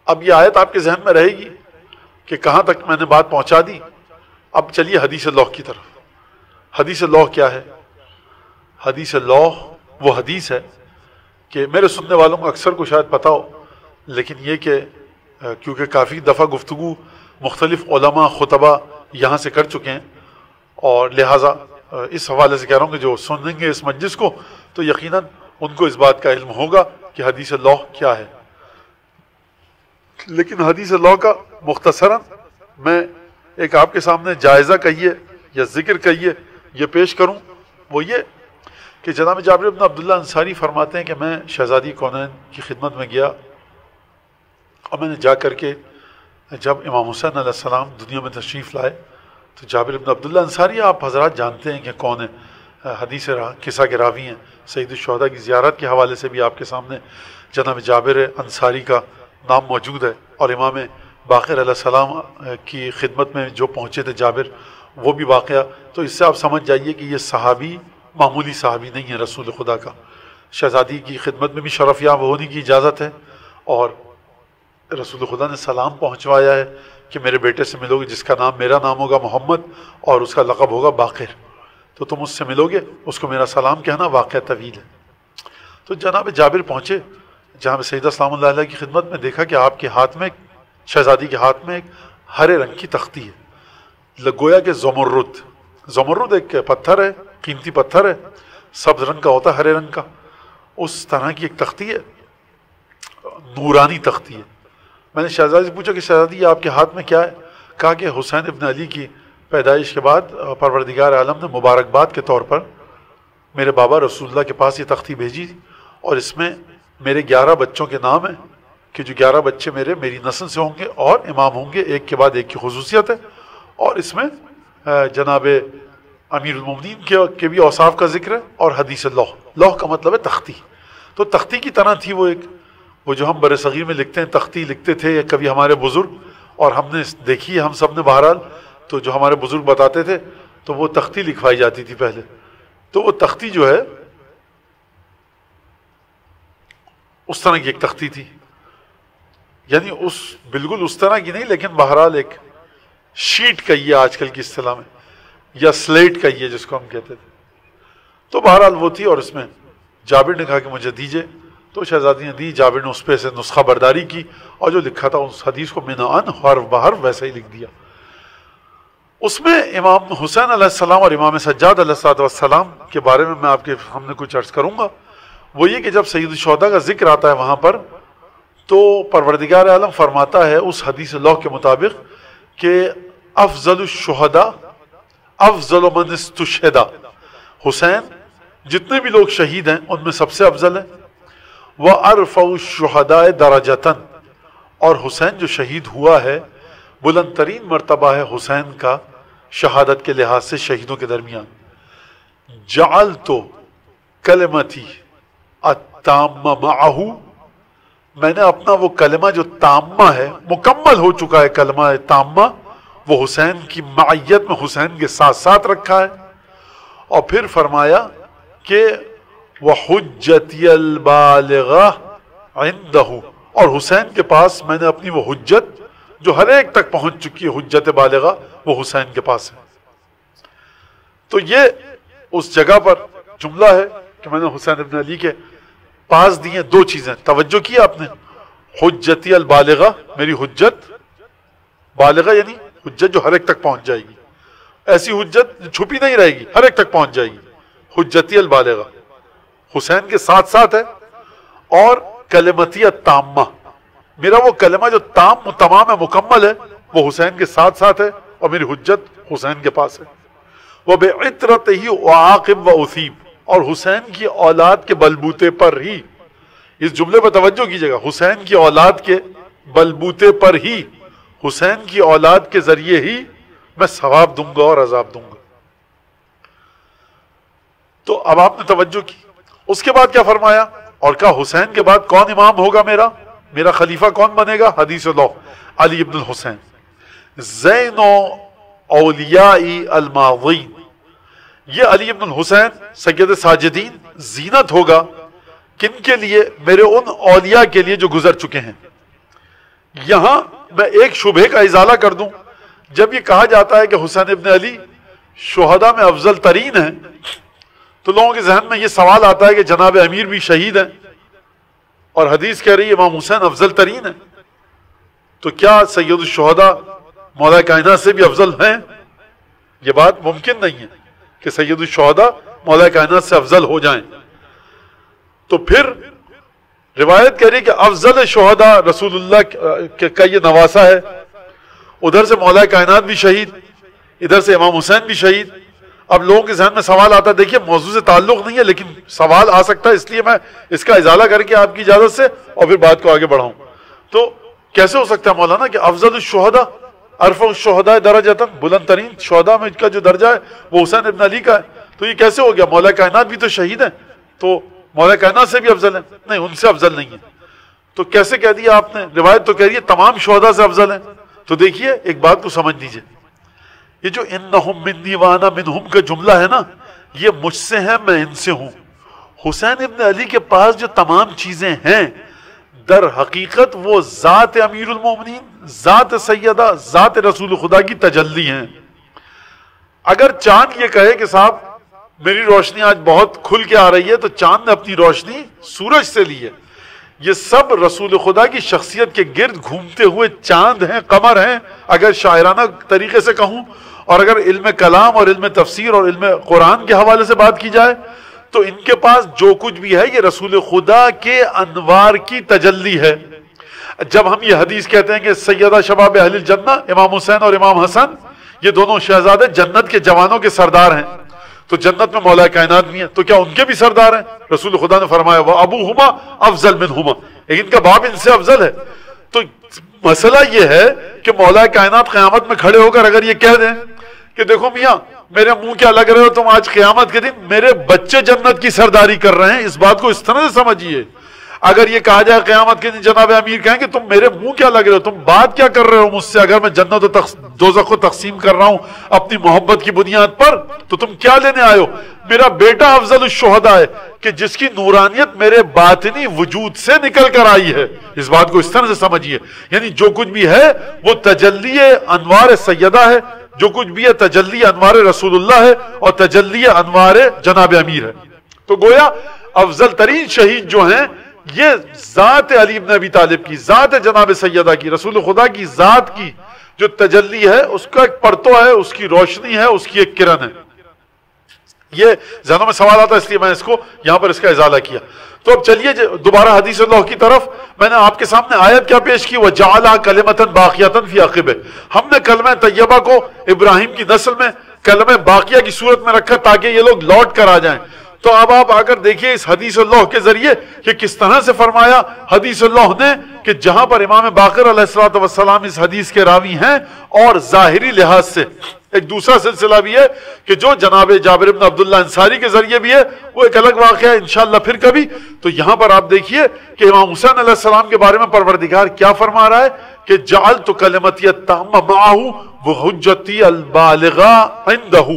اب یہ آیت آپ کے ذہن میں رہے گی کہ کہاں تک میں نے بات پہنچا دی. اب چلیے حدیث لوح کی طرف. حدیث لوح کیا ہے؟ حدیث لوح وہ حدیث ہے کہ میرے سننے والوں کو اکثر کو شاید پتا ہو، لیکن یہ کہ کیونکہ کافی دفعہ گفتگو مختلف علماء خطبہ یہاں سے کر چکے ہیں، اور لہٰذا اس حوالے سے کہہ رہا ہوں کہ جو سنیں گے اس مجلس کو تو یقیناً ان کو اس بات کا علم ہوگا کہ حدیث لوح کیا ہے. لیکن حدیث لوح کا مختصراً میں ایک آپ کے سامنے جائزہ کہیے یا ذکر کہیے یہ پیش کروں. وہ یہ کہ جناب جابر بن عبداللہ انصاری فرماتے ہیں کہ میں شہزادی کونین کی خدمت میں گیا، اور میں نے جا کر کے جب امام حسین علیہ السلام دنیا میں تشریف لائے تو جابر بن عبداللہ انصاری آپ حضرات جانتے ہیں کہ کون ہیں، حدیث قصہ کے راوی ہیں. سید الشہداء کی زیارت کے حوالے سے بھی آپ کے سامنے جناب جابر انصاری کا نام موجود ہے، اور امام باقر علیہ السلام کی خدمت میں جو پہنچے تھے جابر، وہ بھی واقعہ. تو اس سے آپ سمجھ جائیے کہ یہ صحابی معمولی صحابی نہیں ہے رسول خدا کا. شہزادی کی خدمت میں بھی شرف یاب ہونے کی اجازت ہے، اور رسول خدا نے سلام پہنچوایا ہے کہ میرے بیٹے سے ملو گے جس کا نام میرا نام ہوگا محمد اور اس کا لقب ہوگا باقر، تو تم اس سے ملو گے، اس کو میرا سلام کہنا. واقعہ طویل ہے. تو جناب جابر پہنچے جہاں پہ سیدہ سلام اللہ علیہ کی خدمت میں، دیکھا کہ آپ کے ہاتھ میں، شہزادی کے ہاتھ میں ایک ہرے رنگ کی تختی ہے، گویا کہ زمرد ایک پتھر ہے، قیمتی پتھر ہے، سبز رنگ کا ہوتا ہے، ہرے رنگ کا، اس طرح کی ایک تختی ہے، نورانی تختی ہے. میں نے شہزادی سے پوچھا کہ شہزادی یہ آپ کے ہاتھ میں کیا ہے؟ کہا کہ حسین ابن علی کی پیدائش کے بعد پروردگار عالم نے مبارکباد کے طور پر میرے بابا رسول اللہ کے پاس یہ تختی بھیجی، اور اس میں میرے 11 بچوں کے نام ہیں کہ جو 11 بچے میری نسل سے ہوں گے اور امام ہوں گے، ایک کے بعد ایک کی خصوصیت ہے، اور اس میں جناب امیر المومنین کے بھی اوصاف کا ذکر ہے، اور حدیث لوح کا مطلب ہے تختی. تو تختی کی طرح تھی وہ جو ہم بر صغیر میں لکھتے ہیں، تختی لکھتے تھے کبھی ہمارے بزرگ، اور ہم نے دیکھی ہے ہم سب نے بہرحال، تو جو ہمارے بزرگ بتاتے تھے تو وہ تختی لکھوائی جاتی تھی پہلے. تو وہ تختی جو ہے اس طرح کی ایک تختی تھی، یعنی بالکل اس طرح کی نہیں، لیکن بہرحال ایک شیٹ کہیے آج کل کی اصطلاح میں، یا سلیٹ کہیے جس کو ہم کہتے تھے. تو بہرحال وہ تھی، اور اس میں جابر نے کہا کہ مجھے دیجئے، تو شہزادی نے دی. جابر نے اس پہ سے نسخہ برداری کی، اور جو لکھا تھا اس حدیث کو من ان حرف بحرف ویسا ہی لکھ دیا. اس میں امام حسین علیہ السلام اور امام سجاد علیہ السلام کے بارے میں ہم نے کچھ عرض کروں گا. وہ یہ کہ جب سید الشہداء کا ذکر آتا ہے وہاں پر، تو پروردگار عالم فرماتا ہے اس حدیث لوح کے مطابق کہ افضل الشہداء افضل من استشہد، حسین جتنے بھی لوگ شہید ہیں ان میں سب سے افضل ہے. وَأَرْفَعُ الشُّهَدَاءِ دَرَجَةً، اور حسین جو شہید ہوا ہے بلند ترین مرتبہ ہے حسین کا شہادت کے لحاظ سے شہیدوں کے درمیان. جعلت کلمتی التامہ معہ، میں نے اپنا وہ کلمہ جو تامہ ہے، مکمل ہو چکا ہے کلمہ تامہ، وہ حسین کی معیت میں حسین کے ساتھ ساتھ رکھا ہے. اور پھر فرمایا کہ وحجتی البالغہ عندہ، اور حسین کے پاس میں نے اپنی وہ حجت جو ہر ایک تک پہنچ چکی ہے، حجت بالغہ، وہ حسین کے پاس ہے. تو یہ اس جگہ پر جملہ ہے کہ میں نے حسین ابن علی کے پاس دی ہیں دو چیزیں. توجہ کی آپ نے، حجتی البالغہ، میری حجت بالغہ یعنی حجت جو ہر ایک تک پہنچ جائے گی، ایسی حجت چھپی نہیں رہے گی، ہر ایک تک پہنچ جائے گی. حجتی البالغہ حسین کے ساتھ ساتھ ہے، اور کلمتی التامہ، میرا وہ کلمہ جو تمام ہے، مکمل ہے، وہ حسین کے ساتھ ساتھ ہے، اور میری حجت حسین کے پاس ہے. وَبِعِطْرَتِهِ وَعَاقِبْ وَأُثِيبْ، اور حسین کی اولاد کے بلبوتے پر ہی، اس جملے پر توجہ کیجئے گا، حسین کی اولاد کے بلبوتے پر ہی، حسین کی اولاد کے ذریعے ہی میں ثواب دوں گا اور عذاب دوں گا. تو اب آپ نے توجہ کی. اس کے بعد کیا فرمایا؟ اور کہا حسین کے بعد کون امام ہوگا، میرا خلیفہ کون بنے گا؟ حدیث لوح علی ابن الحسین، زین اولیاء الماضین. یہ علی ابن الحسین سید ساجدین زینت ہوگا کن کے لیے؟ میرے ان اولیاء کے لیے جو گزر چکے ہیں. یہاں میں ایک شبہ کا ازالہ کر دوں. جب یہ کہا جاتا ہے کہ حسین ابن علی شہداء میں افضل ترین ہیں، تو لوگوں کے ذہن میں یہ سوال آتا ہے کہ جناب امیر بھی شہید ہیں، اور حدیث کہہ رہی ہے امام حسین افضل ترین ہیں، تو کیا سید الشہداء مولا کائنات سے بھی افضل ہیں؟ یہ بات ممکن نہیں ہے کہ سید الشہداء مولا کائنات سے افضل ہو جائیں. تو پھر روایت کہہ رہی ہے کہ افضل شہداء رسول اللہ کا یہ نواسا ہے. ادھر سے مولا کائنات بھی شہید، ادھر سے امام حسین بھی شہید. اب لوگوں کے ذہن میں سوال آتا ہے، دیکھیے موضوع سے تعلق نہیں ہے لیکن سوال آ سکتا ہے، اس لیے میں اس کا ازالہ کر کے آپ کی اجازت سے اور پھر بات کو آگے بڑھاؤں. تو کیسے ہو سکتا ہے مولانا کہ افضل الشہداء ارفع الشہداء درجۃ، بلند ترین شہداء میں کا جو درجہ ہے وہ حسین ابن علی کا ہے، تو یہ کیسے ہو گیا؟ مولا کائنات بھی تو شہید ہیں، تو مولا کائنات سے بھی افضل ہیں؟ نہیں، ان سے افضل نہیں ہے. تو کیسے کہہ دیا آپ نے؟ روایت تو کہہ رہی ہے تمام شہداء سے افضل ہیں. تو دیکھیے ایک بات کو سمجھ لیجئے، یہ جو انہم منی وانا منہم کا جملہ ہے نا، یہ مجھ سے ہے میں ان سے ہوں. حسین ابن علی کے پاس جو تمام چیزیں ہیں در حقیقت وہ ذات امیر المومنین، ذات سیدہ، ذات رسول خدا کی تجلی ہیں. اگر چاند یہ کہے کہ صاحب میری روشنی آج بہت کھل کے آ رہی ہے، تو چاند نے اپنی روشنی سورج سے لی ہے. یہ سب رسول خدا کی شخصیت کے گرد گھومتے ہوئے چاند ہیں، قمر ہیں اگر شاعرانہ طریقے سے کہوں. اور اگر علم کلام اور علم تفسیر اور علم قرآن کے حوالے سے بات کی جائے تو ان کے پاس جو کچھ بھی ہے یہ رسول خدا کے انوار کی تجلی ہے. جب ہم یہ حدیث کہتے ہیں کہ سیدہ شباب اہل الجنہ امام حسین اور امام حسن یہ دونوں شہزادے جنت کے جوانوں کے سردار ہیں، تو جنت میں مولا کائنات بھی ہیں، تو کیا ان کے بھی سردار ہیں؟ رسول خدا نے فرمایا وہ ابوہما افضل منہما، ان کا باپ ان سے افضل ہے۔ تو مسئلہ یہ ہے کہ مولا کائنات قیامت میں کھڑے ہو کر اگر یہ کہہ دیں کہ دیکھو میاں میرے منہ کیا لگ رہے ہو تم، آج قیامت کے دن میرے بچے جنت کی سرداری کر رہے ہیں، اس بات کو اس طرح سے سمجھیے۔ اگر یہ کہا جائے قیامت کے دن جناب امیر کہیں کہ تم میرے منہ کیا لگ رہے ہو، تم بات کیا کر رہے ہو مجھ سے، اگر میں جنت و دوزخ کو تقسیم کر رہا ہوں اپنی محبت کی بنیاد پر تو تم کیا لینے آئے ہو؟ میرا بیٹا افضل الشہداء ہے کہ جس کی نورانیت میرے باطنی وجود سے نکل کر آئی ہے، اس بات کو اس طرح سے سمجھیے۔ یعنی جو کچھ بھی ہے وہ تجلی انوار سیدہ ہے، جو کچھ بھی ہے تجلی انوار رسول اللہ ہے اور تجلی انوار جناب امیر ہے۔ تو گویا افضل ترین شہید جو ہیں یہ ذات علی بن ابی طالب کی، ذات جناب سیدہ کی، رسول خدا کی ذات کی جو تجلی ہے، اس کا ایک پرتو ہے، اس کی روشنی ہے، اس کی ایک کرن ہے۔ یہ ذہنوں میں سوال آتا ہے اس لیے میں اس کو یہاں پر اس کا ازالہ کیا۔ تو اب چلیے دوبارہ حدیث اللہ کی طرف۔ میں نے آپ کے سامنے آیت کیا پیش کی؟ وَجَعَلَا كَلِمَةً بَاقِيَةً فِي عَقِبِهِ، ہم نے کلمہ طیبہ کو ابراہیم کی نسل میں کلمہ باقیہ کی صورت میں رکھا تاکہ یہ لوگ لوٹ کر آ جائیں۔ تو اب آپ آ کر دیکھیے اس حدیث اللہ کے ذریعے کہ کس طرح سے فرمایا حدیث اللہ نے کہ جہاں پر امام باقر علیہ السلام اس حدیث کے راوی ہیں، اور ظاہری لحاظ سے ایک دوسرا سلسلہ بھی ہے کہ جو جناب جابر بن عبداللہ انصاری کے ذریعے بھی ہے، وہ ایک الگ واقعہ ہے انشاءاللہ پھر کبھی۔ تو یہاں پر آپ دیکھیے کہ امام حسین علیہ السلام کے بارے میں پروردگار کیا فرما رہا ہے کہ جعلت کلمتی التامہ معہ وحجتی البالغہ عندہ،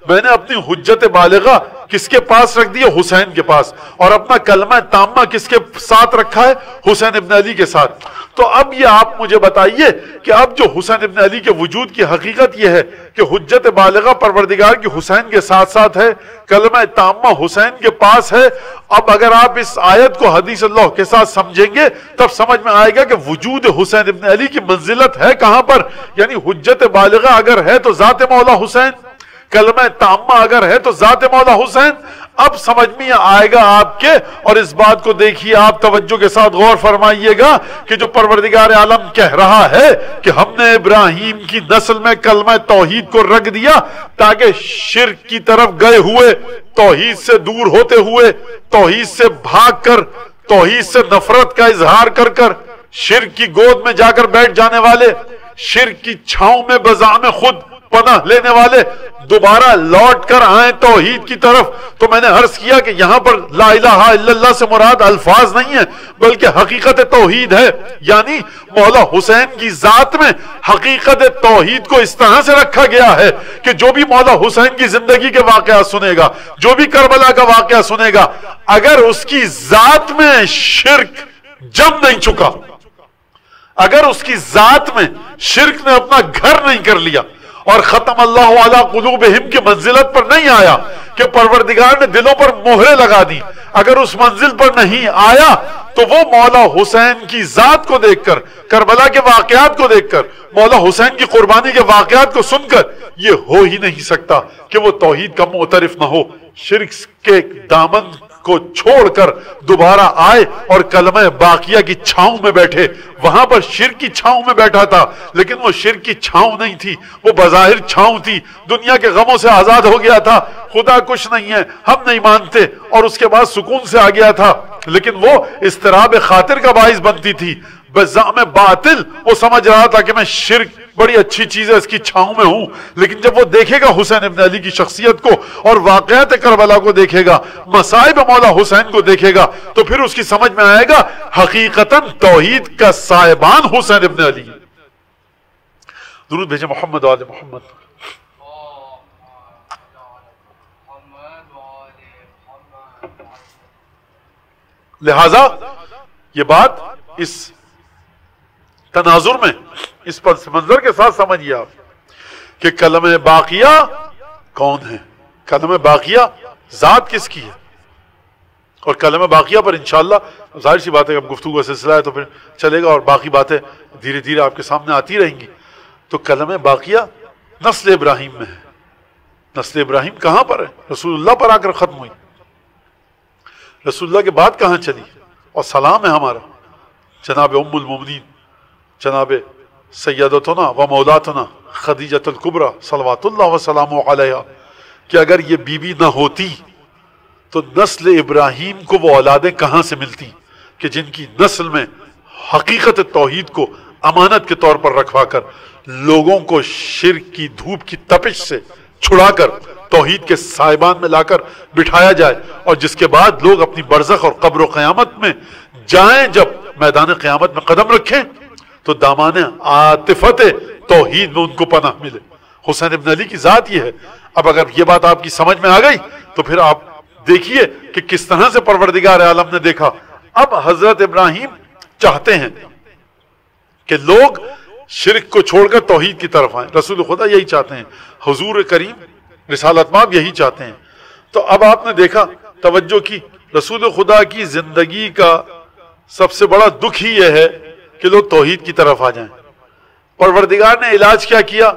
میں نے اپنی حجت بالغہ کس کے پاس رکھ دی ہے؟ حسین کے پاس، اور اپنا کلمہ تامہ کس کے ساتھ رکھا ہے؟ حسین ابن علی کے ساتھ۔ تو اب یہ آپ مجھے بتائیے کہ اب جو حسین ابن علی کے وجود کی حقیقت یہ ہے کہ حجت بالغہ پروردگار کی حسین کے ساتھ ساتھ ہے، کلمہ تامہ حسین کے پاس ہے۔ اب اگر آپ اس آیت کو حدیث اللہ کے ساتھ سمجھیں گے تب سمجھ میں آئے گا کہ وجود حسین ابن علی کی منزلت ہے کہاں پر۔ یعنی حجت بالغہ اگر ہے تو ذات مولا حسین، کلمہ تامہ اگر ہے تو ذات مولا حسین۔ اب سمجھ میں آئے گا آپ کے، اور اس بات کو دیکھیے آپ توجہ کے ساتھ غور فرمائیے گا کہ جو پروردگار عالم کہہ رہا ہے کہ ہم نے ابراہیم کی نسل میں کلمہ توحید کو رکھ دیا تاکہ شرک کی طرف گئے ہوئے، توحید سے دور ہوتے ہوئے، توحید سے بھاگ کر، توحید سے نفرت کا اظہار کر کر، شرک کی گود میں جا کر بیٹھ جانے والے، شرک کی چھاؤں میں بزعم خود پناہ لینے والے دوبارہ لوٹ کر آئیں توحید کی طرف۔ تو میں نے عرض کیا کہ یہاں پر لا الہ الا اللہ سے مراد الفاظ نہیں ہے بلکہ حقیقت توحید ہے۔ یعنی مولا حسین کی ذات میں حقیقت توحید کو اس طرح سے رکھا گیا ہے کہ جو بھی مولا حسین کی زندگی کے واقعات سنے گا، جو بھی کربلا کا واقعہ سنے گا، اگر اس کی ذات میں شرک جم نہیں چکا، اگر اس کی ذات میں شرک نے اپنا گھر نہیں کر لیا اور ختم اللہ علی قلوبہم کی منزلت پر نہیں آیا کہ پروردگار نے دلوں پر مہرے لگا دی، اگر اس منزل پر نہیں آیا تو وہ مولا حسین کی ذات کو دیکھ کر، کربلا کے واقعات کو دیکھ کر، مولا حسین کی قربانی کے واقعات کو سن کر یہ ہو ہی نہیں سکتا کہ وہ توحید کا معترف نہ ہو، شرک کے دامن کو چھوڑ کر دوبارہ آئے اور کلمہ باقیہ کی چھاؤں میں بیٹھے۔ وہاں پر شرک کی چھاؤں میں بیٹھا تھا لیکن وہ شرک کی چھاؤں نہیں تھی، وہ بظاہر چھاؤں تھی، دنیا کے غموں سے آزاد ہو گیا تھا، خدا کچھ نہیں ہے ہم نہیں مانتے، اور اس کے بعد سکون سے آ گیا تھا، لیکن وہ اضطراب خاطر کا باعث بنتی تھی۔ بزعم باطل وہ سمجھ رہا تھا کہ میں شرک بڑی اچھی چیز ہے، اس کی چھاؤں میں ہوں، لیکن جب وہ دیکھے گا حسین ابن علی کی شخصیت کو اور واقعات کربلا کو دیکھے گا، مصائب مولا حسین کو دیکھے گا، تو پھر اس کی سمجھ میں آئے گا حقیقتاً توحید کا صاحبان حسین ابن علی۔ درود بھیجے محمد و آل محمد۔ لہذا یہ بات اس تناظر میں اس پس منظر کے ساتھ سمجھیے آپ کہ کلمہ باقیہ کون ہے، کلمہ باقیہ ذات کس کی ہے، اور کلمہ باقیہ پر انشاءاللہ ظاہر سی بات ہے اب گفتگو کا سلسلہ ہے تو پھر چلے گا اور باقی باتیں دھیرے دھیرے آپ کے سامنے آتی رہیں گی۔ تو کلمہ باقیہ نسل ابراہیم میں ہے۔ نسل ابراہیم کہاں پر ہے؟ رسول اللہ پر آ کر ختم ہوئی، رسول اللہ کے بعد کہاں چلی، اور سلام ہے ہمارا جناب ام المومنین جناب سیدتنا و مولاتنا خدیجۃ الکبریٰ صلوات اللہ وسلام علیہا کہ اگر یہ بی بی نہ ہوتی تو نسل ابراہیم کو وہ اولادیں کہاں سے ملتی کہ جن کی نسل میں حقیقت توحید کو امانت کے طور پر رکھوا کر لوگوں کو شرک کی دھوپ کی تپش سے چھڑا کر توحید کے سائبان میں لا کر بٹھایا جائے، اور جس کے بعد لوگ اپنی برزخ اور قبر و قیامت میں جائیں، جب میدان قیامت میں قدم رکھیں تو دامان عاطفت توحید میں ان کو پناہ ملے۔ حسین ابن علی کی ذات یہ ہے۔ اب اگر یہ بات آپ کی سمجھ میں آ گئی تو پھر آپ دیکھیے کہ کس طرح سے پروردگار عالم نے دیکھا۔ اب حضرت ابراہیم چاہتے ہیں کہ لوگ شرک کو چھوڑ کر توحید کی طرف آئیں، رسول خدا یہی چاہتے ہیں، حضور کریم رسالت مآب یہی چاہتے ہیں۔ تو اب آپ نے دیکھا، توجہ کی، رسول خدا کی زندگی کا سب سے بڑا دکھ ہی یہ ہے کہ لوگ توحید کی طرف آ جائیں۔ پروردگار نے علاج کیا کیا؟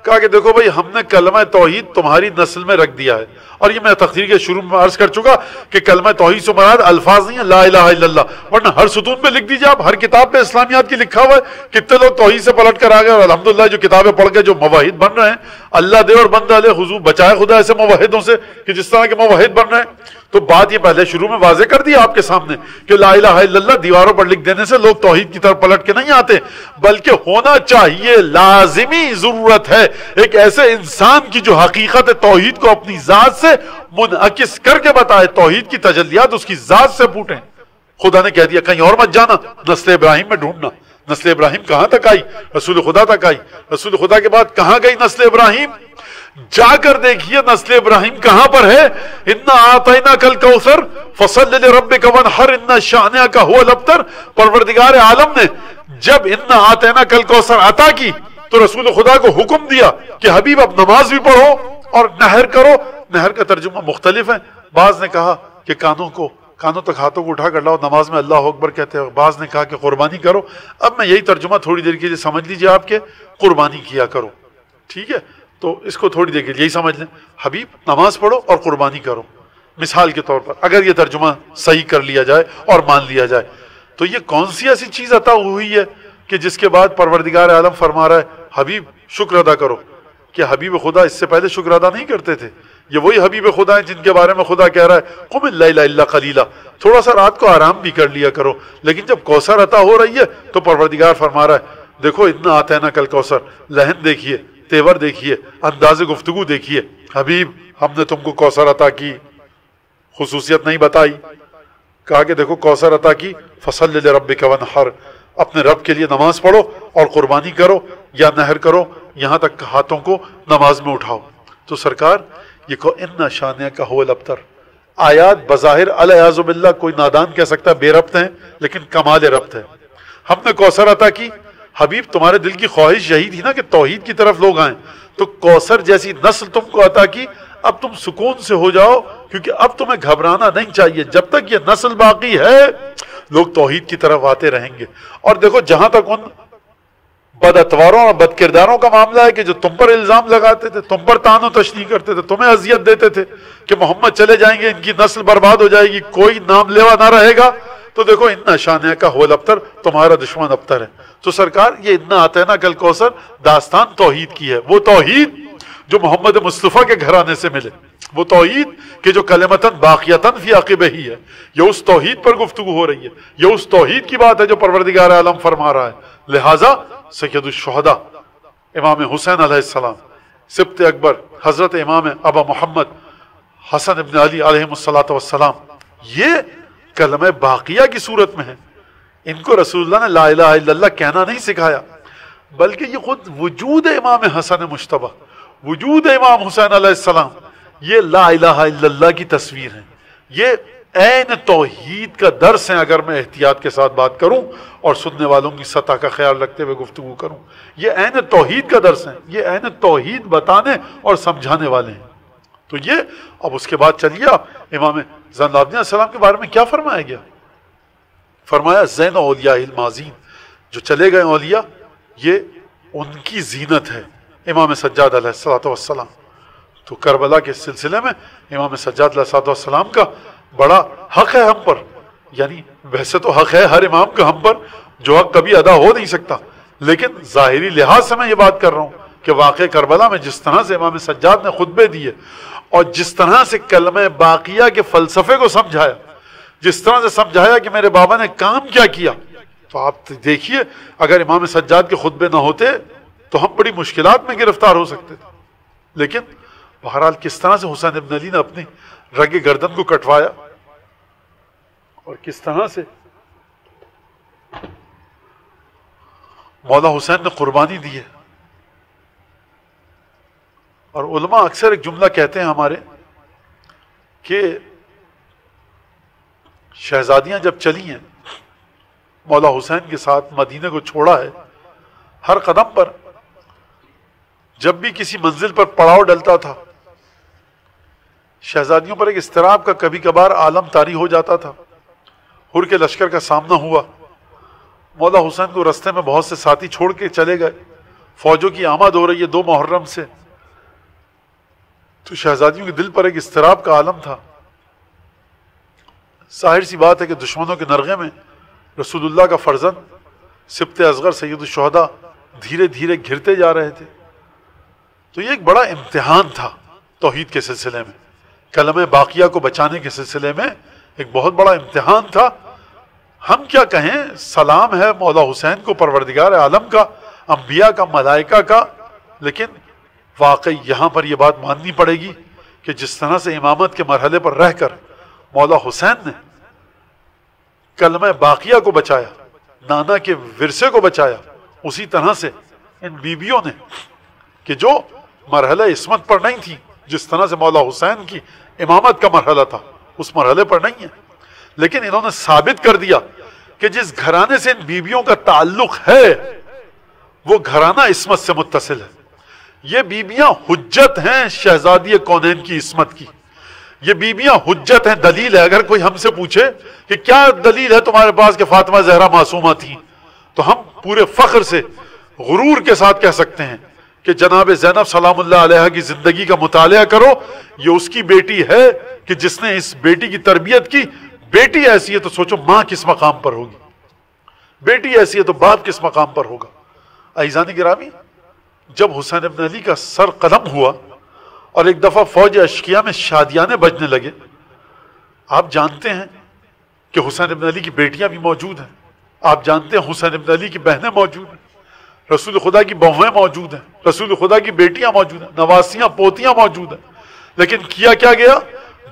کہا کہ دیکھو بھائی، ہم نے کلمہ توحید تمہاری نسل میں رکھ دیا ہے، اور یہ میں تقریر کے شروع میں عرض کر چکا کہ کلمہ توحید سے مراد الفاظ نہیں ہے لا الہ الا اللہ، ورنہ ہر ستون پہ لکھ دیجیے آپ، ہر کتاب پہ اسلامیات کی لکھا ہوا ہے، کتنے لوگ توحید سے پلٹ کر آ گئے، اور الحمدللہ جو کتابیں پڑھ کے جو موحد بن رہے ہیں، اللہ دے اور بندہ لے، حضور بچائے خدا ایسے موحدوں سے کہ جس طرح کے موحد بن رہے ہیں۔ تو بات یہ پہلے شروع میں واضح کر دی آپ کے سامنے کہ لا الہ الا اللہ دیواروں پر لکھ دینے سے لوگ توحید کی طرف پلٹ کے نہیں آتے، بلکہ ہونا چاہیے، لازمی ضرورت ہے ایک ایسے انسان کی جو حقیقت توحید کو اپنی ذات سے منعکس کر کے بتائے، توحید کی تجلیات اس کی ذات سے پھوٹیں۔ خدا نے کہہ دیا کہیں اور مت جانا، نسل ابراہیم میں ڈھونڈنا۔ نسل ابراہیم کہاں تک آئی؟ رسول خدا تک آئی۔ رسول خدا کے بعد کہاں گئی نسل ابراہیم؟ جا کر دیکھیے نسل ابراہیم کہاں پر ہے۔ انا اعطیناک الکوثر فصل لربک وانحر ان شانئک هو الابتر۔ پروردگار عالم نے جب انا اعطیناک الکوثر عطا کی تو رسول خدا کو حکم دیا کہ حبیب اب نماز بھی پڑھو اور نہر کرو۔ نہر کا ترجمہ مختلف ہے، بعض نے کہا کہ کانوں تک ہاتھوں کو اٹھا کر لاؤ، نماز میں اللہ اکبر کہتے ہیں، بعض نے کہا کہ قربانی کرو۔ اب میں یہی ترجمہ تھوڑی دیر کے لیے سمجھ لیجئے آپ کے، قربانی کیا کرو، ٹھیک ہے؟ تو اس کو تھوڑی دیر کے لیے یہی سمجھ لیں، حبیب نماز پڑھو اور قربانی کرو، مثال کے طور پر اگر یہ ترجمہ صحیح کر لیا جائے اور مان لیا جائے۔ تو یہ کون سی ایسی چیز عطا ہوئی ہے کہ جس کے بعد پروردگار عالم فرما رہا ہے حبیب شکر ادا کرو؟ کہ حبیب خدا اس سے پہلے شکر ادا نہیں کرتے تھے؟ یہ وہی حبیب خدا ہیں جن کے بارے میں خدا کہہ رہا ہے قم اللیل الا قلیلا، تھوڑا سا رات کو آرام بھی کر لیا کرو۔ لیکن جب کوثر عطا ہو رہی ہے تو پروردگار فرما رہا ہے دیکھو انا آتیناک الکوثر، لہن دیکھیے، تیور دیکھیے، انداز گفتگو دیکھیے، حبیب ہم نے تم کو کوثر عطا کی، خصوصیت نہیں بتائی، کہا کہ دیکھو کوثر عطا کی، فصل لربک وانحر، اپنے رب کے لیے نماز پڑھو اور قربانی کرو یا نہر کرو، یہاں تک کہ ہاتھوں کو نماز میں اٹھاؤ۔ تو سرکار یہ کو ان شانئک هو الابتر آیات بظاہر الیاذ باللہ کوئی نادان کہہ سکتا ہے بے ربط ہیں، لیکن کمال ربط ہے۔ ہم نے کوثر عطا کی، حبیب تمہارے دل کی خواہش یہی تھی نا کہ توحید کی طرف لوگ آئیں، تو کوثر جیسی نسل تم کو عطا کی، اب تم سکون سے ہو جاؤ، کیونکہ اب تمہیں گھبرانا نہیں چاہیے، جب تک یہ نسل باقی ہے لوگ توحید کی طرف آتے رہیں گے۔ اور دیکھو جہاں تک ان بد اتواروں اور بد کرداروں کا معاملہ ہے کہ جو تم پر الزام لگاتے تھے، تم پر طعن و تشنیع کرتے تھے، تمہیں اذیت دیتے تھے کہ محمد چلے جائیں گے، ان کی نسل برباد ہو جائے گی، کوئی نام لیوا نہ رہے گا، تو دیکھو ان شانئک هو الابتر، تمہارا دشمن ابتر ہے۔ تو سرکار یہ انا اعطیناک الکوثر داستان توحید کی ہے، وہ توحید جو محمد مصطفیٰ کے گھرانے سے ملے، وہ توحید کہ جو کلمتاً باقیتاً فی عقبہ ہی ہے، یہ اس توحید پر گفتگو ہو رہی ہے، یہ اس توحید کی بات ہے جو پروردگار عالم فرما رہا ہے۔ لہٰذا سید الشہداء امام حسین علیہ السلام، سبط اکبر حضرت امام ابا محمد حسن ابن علی علیہ السلام، یہ کلمہ باقیہ کی صورت میں ہے۔ ان کو رسول اللہ نے لا الہ الا اللہ کہنا نہیں سکھایا، بلکہ یہ خود وجود امام حسن مجتبی، وجود امام حسین علیہ السلام، یہ لا الہ الا اللہ کی تصویر ہے، یہ عین توحید کا درس ہے۔ اگر میں احتیاط کے ساتھ بات کروں اور سننے والوں کی سطح کا خیال رکھتے ہوئے گفتگو کروں، یہ عین توحید کا درس ہے، یہ عین توحید بتانے اور سمجھانے والے ہیں۔ تو یہ اب اس کے بعد چلیے آپ امام زین العابدین علیہ السلام کے بارے میں کیا فرمایا گیا؟ فرمایا زین اولیاء الماضین، جو چلے گئے اولیاء یہ ان کی زینت ہے۔ امام سجاد علیہ السلام، تو کربلا کے سلسلے میں امام سجاد علیہ السلام کا بڑا حق ہے ہم پر، یعنی ویسے تو حق ہے ہر امام کا ہم پر، جو حق کبھی ادا ہو نہیں سکتا، لیکن ظاہری لحاظ سے میں یہ بات کر رہا ہوں کہ واقع کربلا میں جس طرح سے امام سجاد نے خطبے دیے اور جس طرح سے کلمہ باقیہ کے فلسفے کو سمجھایا، جس طرح سے سمجھایا کہ میرے بابا نے کام کیا کیا، تو آپ دیکھیے اگر امام سجاد کے خطبے نہ ہوتے تو ہم بڑی مشکلات میں گرفتار ہو سکتے تھے. لیکن بہرحال کس طرح سے حسین ابن علی نے اپنی رگ گردن کو کٹوایا اور کس طرح سے مولا حسین نے قربانی دی ہے. اور علماء اکثر ایک جملہ کہتے ہیں ہمارے کہ شہزادیاں جب چلی ہیں مولا حسین کے ساتھ مدینے کو چھوڑا ہے، ہر قدم پر جب بھی کسی منزل پر پڑاؤ ڈلتا تھا شہزادیوں پر ایک اضطراب کا کبھی کبھار عالم طاری ہو جاتا تھا. حر کے لشکر کا سامنا ہوا، مولا حسین کو رستے میں بہت سے ساتھی چھوڑ کے چلے گئے، فوجوں کی آمد ہو رہی ہے 2 محرم سے، تو شہزادیوں کے دل پر ایک اضطراب کا عالم تھا. ظاہر سی بات ہے کہ دشمنوں کے نرغے میں رسول اللہ کا فرزند سبط اصغر سید الشہداء دھیرے دھیرے گھرتے جا رہے تھے. تو یہ ایک بڑا امتحان تھا توحید کے سلسلے میں، کلمہ باقیہ کو بچانے کے سلسلے میں ایک بہت بڑا امتحان تھا. ہم کیا کہیں، سلام ہے مولا حسین کو، پروردگار عالم کا، انبیاء کا، ملائکہ کا، لیکن واقعی یہاں پر یہ بات ماننی پڑے گی کہ جس طرح سے امامت کے مرحلے پر رہ کر مولا حسین نے کلمہ باقیہ کو بچایا، نانا کے ورثے کو بچایا، اسی طرح سے ان بیویوں نے کہ جو مرحلہ عصمت پر نہیں تھی، جس طرح سے مولا حسین کی امامت کا مرحلہ تھا اس مرحلے پر نہیں ہے، لیکن انہوں نے ثابت کر دیا کہ جس گھرانے سے ان بیویوں کا تعلق ہے وہ گھرانہ عصمت سے متصل ہے. یہ بیویاں حجت ہیں شہزادی کونین کی عصمت کی، یہ بیویاں حجت ہیں، دلیل ہے. اگر کوئی ہم سے پوچھے کہ کیا دلیل ہے تمہارے پاس کہ فاطمہ زہرا معصومہ تھیں، تو ہم پورے فخر سے غرور کے ساتھ کہہ سکتے ہیں کہ جناب زینب سلام اللہ علیہا کی زندگی کا مطالعہ کرو، یہ اس کی بیٹی ہے کہ جس نے اس بیٹی کی تربیت کی. بیٹی ایسی ہے تو سوچو ماں کس مقام پر ہوگی، بیٹی ایسی ہے تو باپ کس مقام پر ہوگا. عزیزان گرامی، جب حسین ابن علی کا سر قلم ہوا اور ایک دفعہ فوج اشقیہ میں شادیانے بجنے لگے، آپ جانتے ہیں کہ حسین ابن علی کی بیٹیاں بھی موجود ہیں، آپ جانتے ہیں حسین ابن علی کی بہنیں موجود ہیں، رسول خدا کی بہویں موجود ہیں، رسول خدا کی بیٹیاں موجود ہیں، نواسیاں پوتیاں موجود ہیں. لیکن کیا کیا گیا؟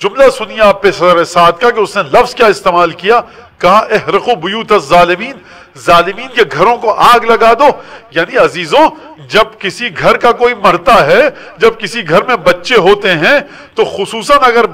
جملہ سنیے آپ پہ سر ساتھ کا کہ اس نے لفظ کیا استعمال کیا، کہا احرقوا بیوت الظالمین، ظالمین کے گھروں کو آگ لگا دو. یعنی عزیزوں، جب کسی گھر کا کوئی مرتا ہے، جب کسی گھر میں بچے ہوتے ہیں تو خصوصاً اگر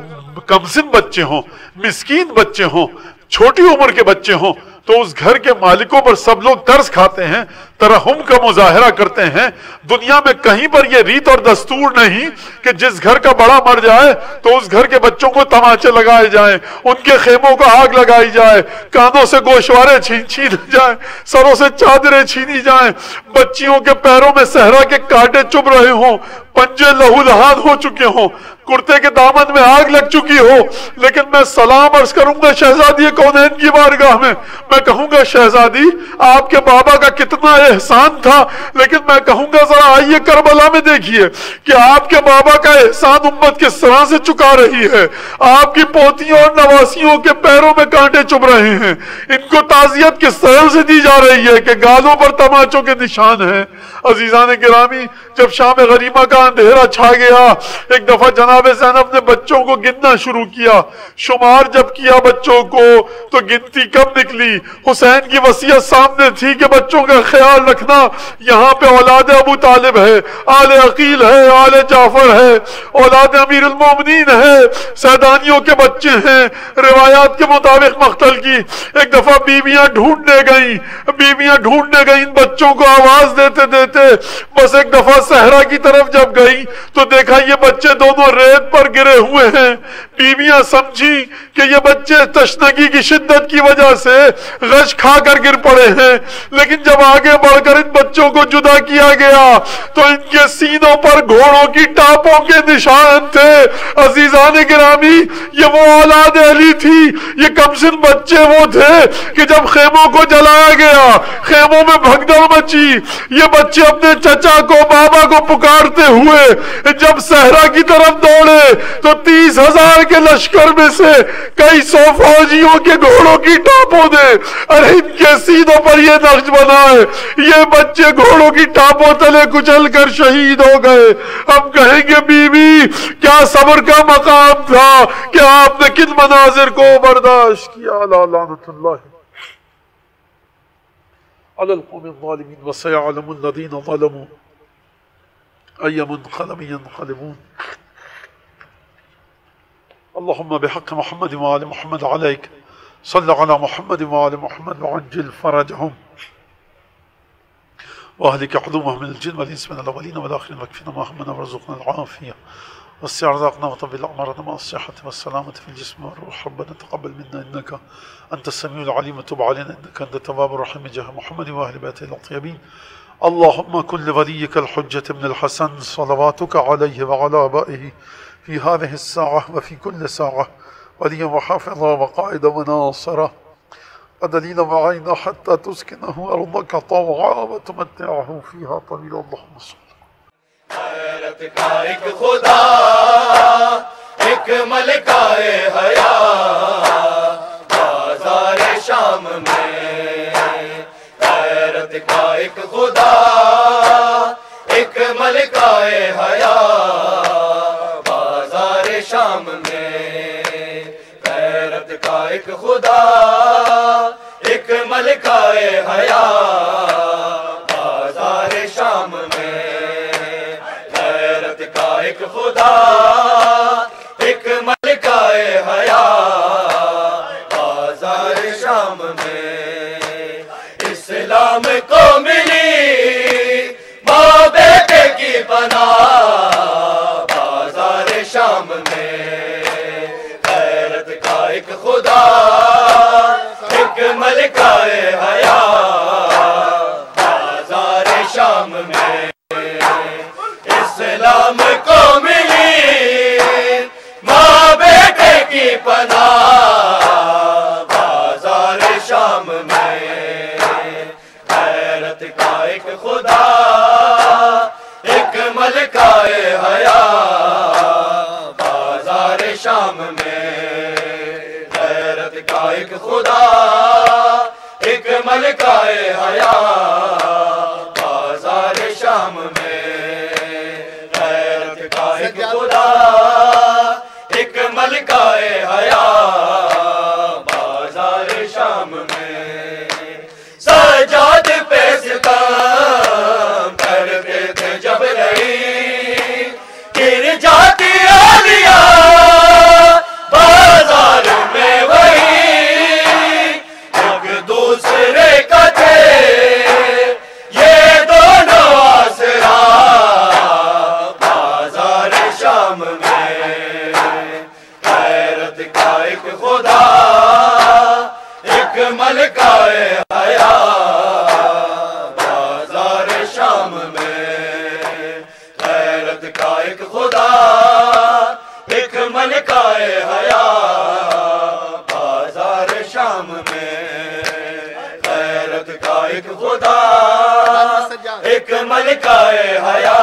کمسن بچے ہوں، مسکین بچے ہوں، چھوٹی عمر کے بچے ہوں، تو اس گھر کے مالکوں پر سب لوگ ترس کھاتے ہیں، ترحم کا مظاہرہ کرتے ہیں. دنیا میں کہیں پر یہ ریت اور دستور نہیں کہ جس گھر کا بڑا مر جائے تو اس گھر کے بچوں کو تماچے لگائے جائیں، ان کے خیموں کو آگ لگائی جائے، کانوں سے گوشوارے چھین جائیں، سروں سے چادریں چھینی جائیں، بچیوں کے پیروں میں صحرا کے کانٹے چبھ رہے ہوں، پنجے لہو لہان ہو چکے ہوں، کرتے کے دامن میں آگ لگ چکی ہو. لیکن میں سلام عرض کروں گا شہزادی کونین کی بارگاہ میں، میں کہوں گا شہزادی آپ کے بابا کا کتنا احسان تھا، لیکن میں کہوں گا ذرا آئیے کربلا میں دیکھیے کہ آپ کے بابا کا احسان امت کس طرح سے چکا رہی ہے. آپ کی پوتیوں اور نواسیوں کے پیروں میں کانٹے چبھ رہے ہیں، ان کو تعزیت کس طرح سے دی جا رہی ہے کہ گالوں پر تماچوں کے نشان ہیں. عزیزان گرامی، جب شام غریمہ کا اندھیرا چھا گیا، ایک دفعہ جناب زینب نے بچوں کو گننا شروع کیا. شمار جب کیا بچوں کو تو گنتی کم نکلی. حسین کی وصیت سامنے تھی کہ بچوں کا خیال رکھنا، یہاں پہ اولاد ابو طالب ہے، آل عقیل ہے، آل جعفر ہے، اولاد امیر المومنین ہے، سیدانیوں کے بچے ہیں. روایات کے مطابق مقتل کی. ایک دفعہ بیویاں ڈھونڈنے گئیں ان بچوں کو آواز دیتے دیتے تھے. بس ایک دفعہ صحرا کی طرف جب گئی تو دیکھا یہ بچے دونوں ریت پر گرے ہوئے ہیں. بیویاں سمجھی کہ یہ بچے تشنگی کی شدت کی وجہ سے غش کھا کر گر پڑے ہیں. لیکن جب آگے بڑھ کر ان بچوں کو جدا کیا گیا تو ان کے سینوں پر گھوڑوں کی ٹاپوں کے نشان تھے. عزیزان گرامی، یہ وہ اولاد علی تھی، یہ کمسن بچے وہ تھے کہ جب خیموں کو جلایا گیا، خیموں میں بھگدڑ مچی، یہ بچے اپنے چچا کو بابا کو پکارتے ہوئے جب صحرا کی طرف دوڑے تو 30,000 کے لشکر میں سے کئی 100 فوجیوں کے گھوڑوں کی ٹاپوں نے ارے ان کے سینوں پر یہ نقش بنا ہے. یہ بچے گھوڑوں کی ٹاپوں تلے کچل کر شہید ہو گئے. ہم کہیں گے بی بی کیا صبر کا مقام تھا کہ آپ نے کن مناظر کو برداشت کیا. لعنت اللہ علی القوم الظالمین وسيعلم الذین ظلموا أي منقلب ينقلبون. اللهم بحق محمد وآل محمد عليك صل على محمد وآل محمد وعجل فرجهم وأهلك عدوهم من الجن والإنس من الأولين والآخرين واكفنا ما همنا وارزقنا العافية وسع رزقنا وطول أعمارنا مع الصحة والسلامة في الجسم والروح. ربنا تقبل منا إنك أنت السميع العليم وتب علينا إنك أنت التواب الرحيم. جاه محمد وأهل بيته الطيبين. اللهم كن لوليك الحجة بن الحسن صلواتك عليه وعلى آبائه في هذه الساعة وفي كل ساعة وليا وحافظا وقائدا وناصرا ودليلا وعينا حتى تسكنه أرضك طوعا وتمتعه فيها طويلا. اللهم صل. غیرت کا ایک خدا ایک ملکہ حیا بازار شام میں. غیرت کا ایک خدا ایک ملکہ حیا بازار شام میں. غیرت کا ایک خدا ایک ملکہ حیا بازار شام میں. غیرت کا ایک خدا ایک ملکہ حیا بازار شام میں. اسلام کو ملی ماں بیٹے کی پناہ بازار شام میں. غیرت کا ایک خدا ایک ملکہ حیا بازار شام میں. اسلام کو ملی ماں بیٹے کی پناہ بازار شام میں. غیرت کا ایک خدا ایک ملکہ حیا بازار شام میں. غیرت کا ایک خدا ایک ملکہ حیا بازار شام میں. غیرت کا ایک خدا ایک ملکہ حیا بازار شام میں. سجاد پہ ستم کرتے تھے جب نہیں گر جاتی آلیہ بازار میں. وہی ایک دوسرے کا تھے یہ دونوں آسرا بازار شام میں. غیرت کا ایک خدا ایک ملکہ حیا بازار شام میں. غیرت کا ایک خدا ایک ملکہ حیا بازار شام میں. غیرت کا ایک خدا ایک ملکہ حیا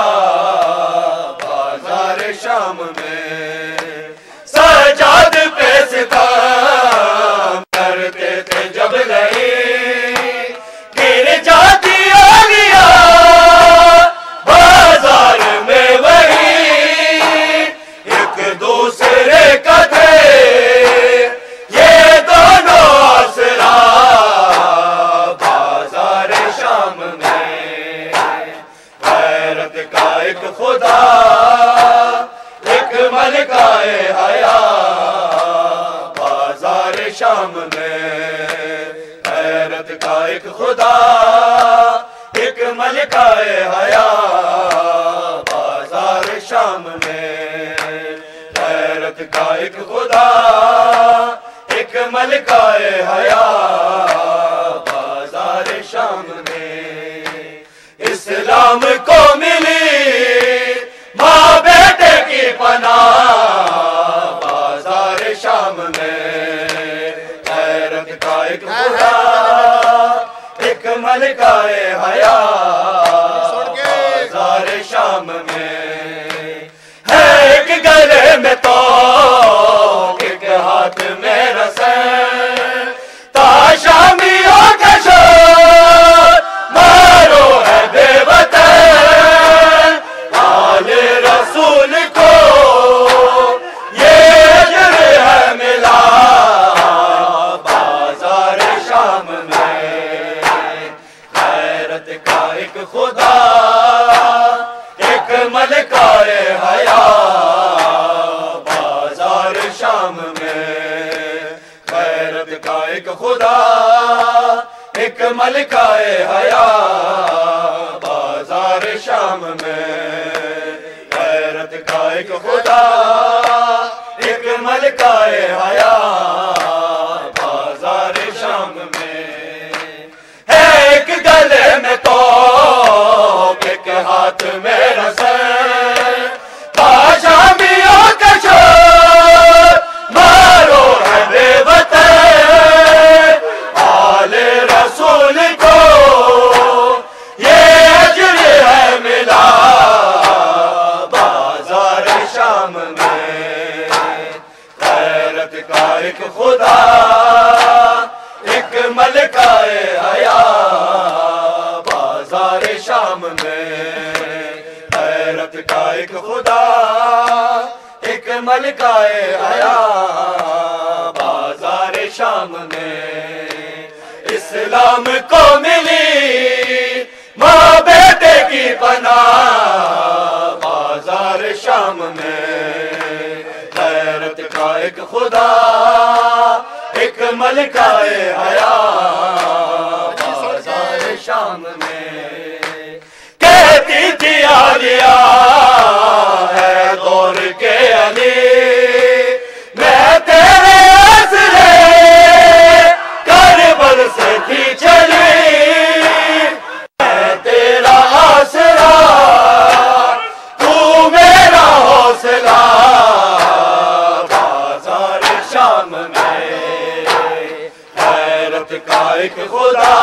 بازار شام میں. سجاد پہ ستم کرتے تھے جب نہیں گر جاتی آلیہ بازار میں. وہی ایک دوسرے کا تھے یہ دونوں آسرا بازار شام میں. غیرت کا ایک خدا ایک ملکہ حیا بازار شام میں. غیرت کا ایک خدا ایک ملکہ حیا بازار شام میں، غیرت کا ایک خدا ایک ملکہ حیا بازار شام میں، اسلام کو ملی ماں بیٹے کی پناہ بازار شام میں، غیرت کا ایک خدا ایک ملکہ حیا بازار شام میں، ہے ایک گلے میں تو ایک ہاتھ میں رسن، تا شامیوں کا شور مارو ہے بے وطن، آل رسول کو یہ اجر ہے ملا بازار شام میں، غیرت کا ایک خدا ایک ملکہ حیا بازار شام میں، غیرت کا ایک خدا ایک ملکہ حیا بازار شام میں، غیرت کا ایک خدا ایک ملکہ حیا بازار شام میں، ہے ایک گلے میں تو ایک ہاتھ میں رسن، تا شامیوں کا شور مارو ہے بے وطن، آل رسول کو یہ اجر ہے ملا بازار شام میں، غیرت کا ایک خدا ایک ملکہ حیا بازار شام میں، غیرت کا ایک خدا ایک ملکہ حیا بازار شام میں، اسلام کو ملی ماں بیٹے کی پناہ بازار شام میں، غیرت کا ایک خدا ایک ملکہ حیا بازار شام میں، کہتی تھی عالیہ ہے دور کے علی، میں تیرے آسرے کربل سے تھی چلی، میں تیرا آسرا تو میرا حوصلہ بازار شام میں، غیرت کا ایک خدا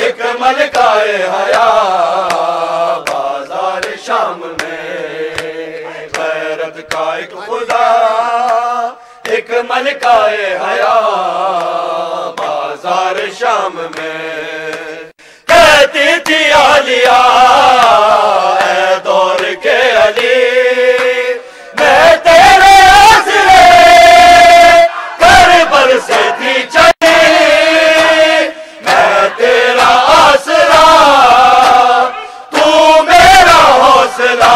ایک ملکہ حیا بازار شام میں، غیرت کا ایک خدا ایک ملکہ حیا بازار شام میں، کہتی تھی عالیہ اے دور کے علی، میں تیرے آسرے کربل سے تھی چلی، میں تیرا آسرا تو میرا حوصلہ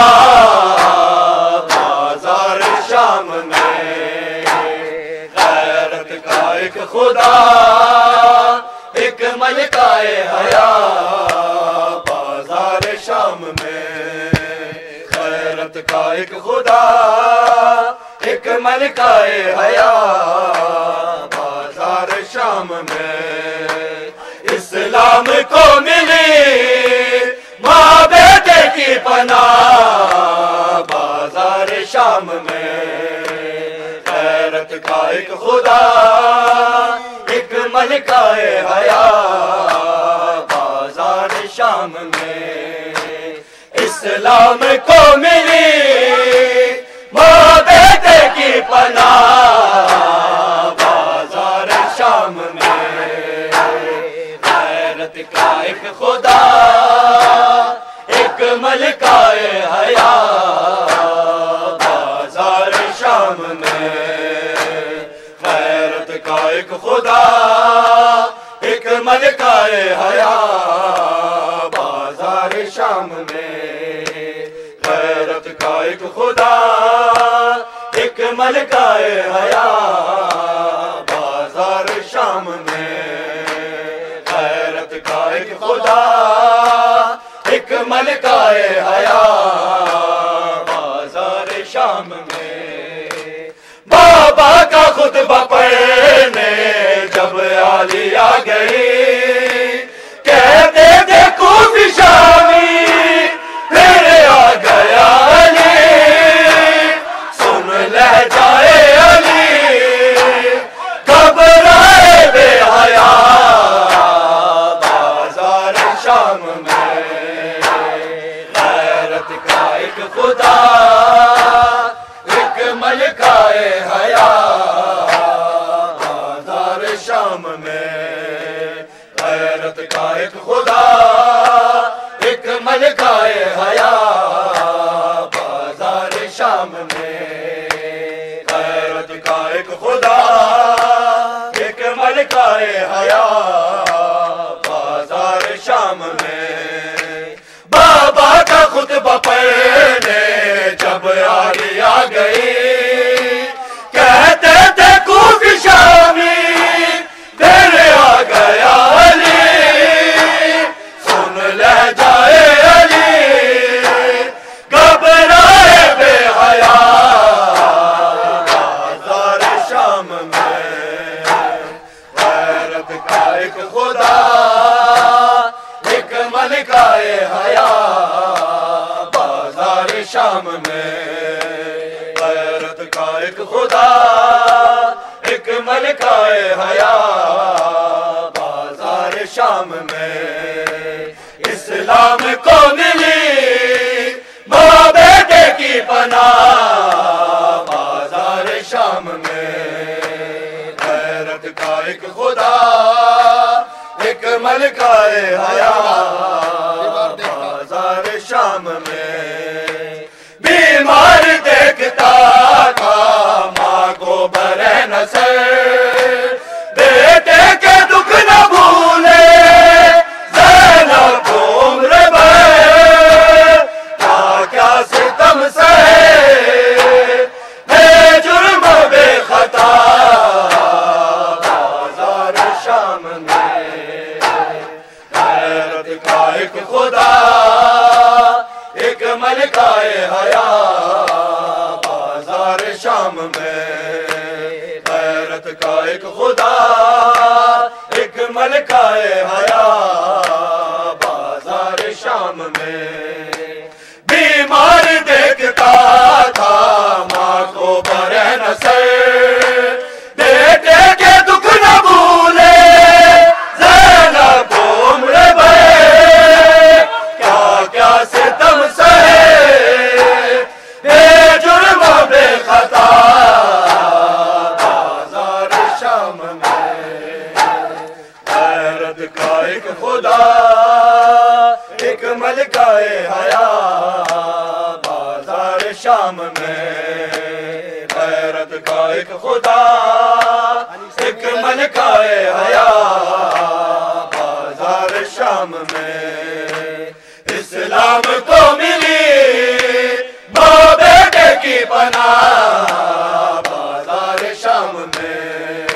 بازار شام میں، غیرت کا ایک خدا ایک ملکہ حیا بازار شام میں، غیرت کا ایک خدا ایک ملکہ حیا بازار شام میں، اسلام کو ملی ماں بیٹے کی پناہ بازار شام میں، غیرت کا ایک خدا ایک ملکہ حیا بازار شام میں، اسلام کو ملی ماں بیٹے کی پناہ بازار شام میں، غیرت کا ایک خدا ایک ملکہ حیا بازار شام میں، غیرت کا ایک خدا ایک ملکہ حیا بازار شام میں، غیرت کا ایک خدا ایک ملکہ حیا بازار شام میں، غیرت کا ایک خدا ملکائے حیا بازار شام میں، بابا کا خطبہ پڑھنے جب علی آ گئی، کہتے تھے کوفی شامی پھر آ گیا علی، سن لہجائے علی گھبرائے بے حیا بازار شام میں، غیرت کا ایک خدا ایک ملکائے حیا بازار شام میں، غیرت کا ایک خدا ایک ملکائے حیا بازار شام میں، غیرت کا ایک خدا ایک ملکائے حیا بازار شام میں، بابا کا خطبہ پڑھنے جب علی آ گئی، کہتے تھے کوفی شامی پھر آ گیا علی، سن لہجائے علی گھبرائے بے حیا بازار شام میں، غیرت کا ایک خدا ایک ملکائے حیا بازار شام میں، غیرت کا ایک خدا ایک ملکائے حیا بازار شام میں، اسلام کو ملی ماں بیٹے کی پناہ بازار شام میں، غیرت کا ایک خدا ایک ملکائے حیا بازار شام میں، بیمار دیکھتا تھا ماں کو برے نظر، بیٹے کے دکھ نہ بھولے زینب کو عمر بھر، کیا ستم سہے ہے جرم بے خطا بازار شام میں، غیرت کا ایک خدا ایک ملکائے حیا بازار شام میں، غیرت کا ایک خدا ایک ملکائے حیا بازار شام میں، بیمار دیکھتا تھا ماں کو برے نظر، بیٹے کے دکھ نہ بھولے زینب کو عمر بھر، کیا ستم سہے بے جرم بے خطا بازار شام میں، غیرت کا ایک خدا ایک ملکائے حیا بازار شام میں، غیرت کا ایک خدا ایک ملکائے حیا بازار شام میں، اسلام کو ملی ماں بیٹے کی پناہ بازار شام میں،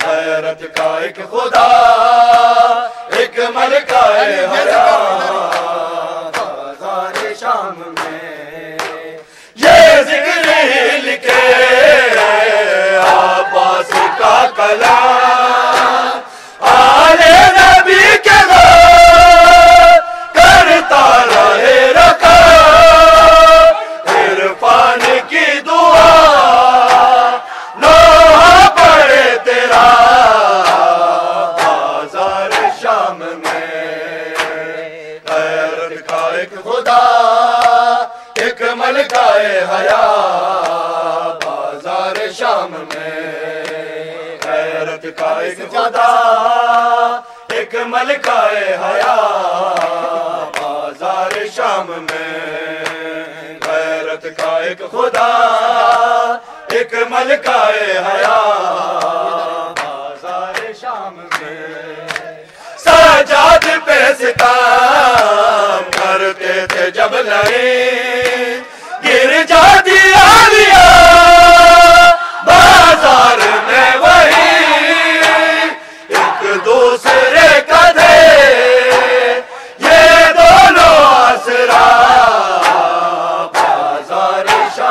غیرت کا ایک خدا ایک ملکائے حیا بازار شام میں، یہ ذکر ہی لکھے عباس کا کلام آل نبی کے غم کرتا رہے رکھا، عرفان کی دعا نوحہ پڑھے تیرا بازار شام میں، غیرت کا ایک خدا ایک ملکائے حیا بازار شام میں، غیرت کا ایک خدا ایک ملکائے حیا بازار شام میں، غیرت کا ایک خدا ایک ملکائے حیا بازار شام میں، سجاد پہ ستم کرتے تھے جب لڑے گر جاتی عالیہ بازار میں وہی ایک دوسرے کا دھے یہ دونوں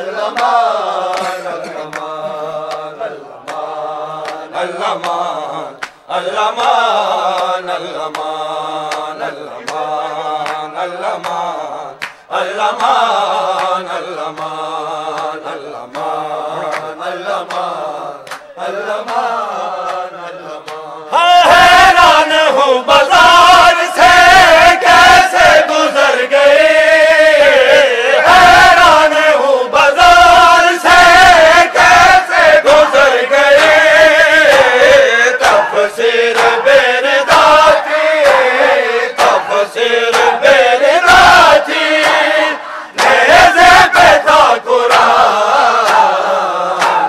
اللمان اللمان اللمان اللمان اللمان اللمان اللمان اللمان اللمان اللمان حیران ہوں بازار سے کیسے گزر گئے حیران ہوں بازار سے کیسے گزر گئے تفسیر بیرداتی تفسیر بیرداتی نیزے پہ تھا قرآن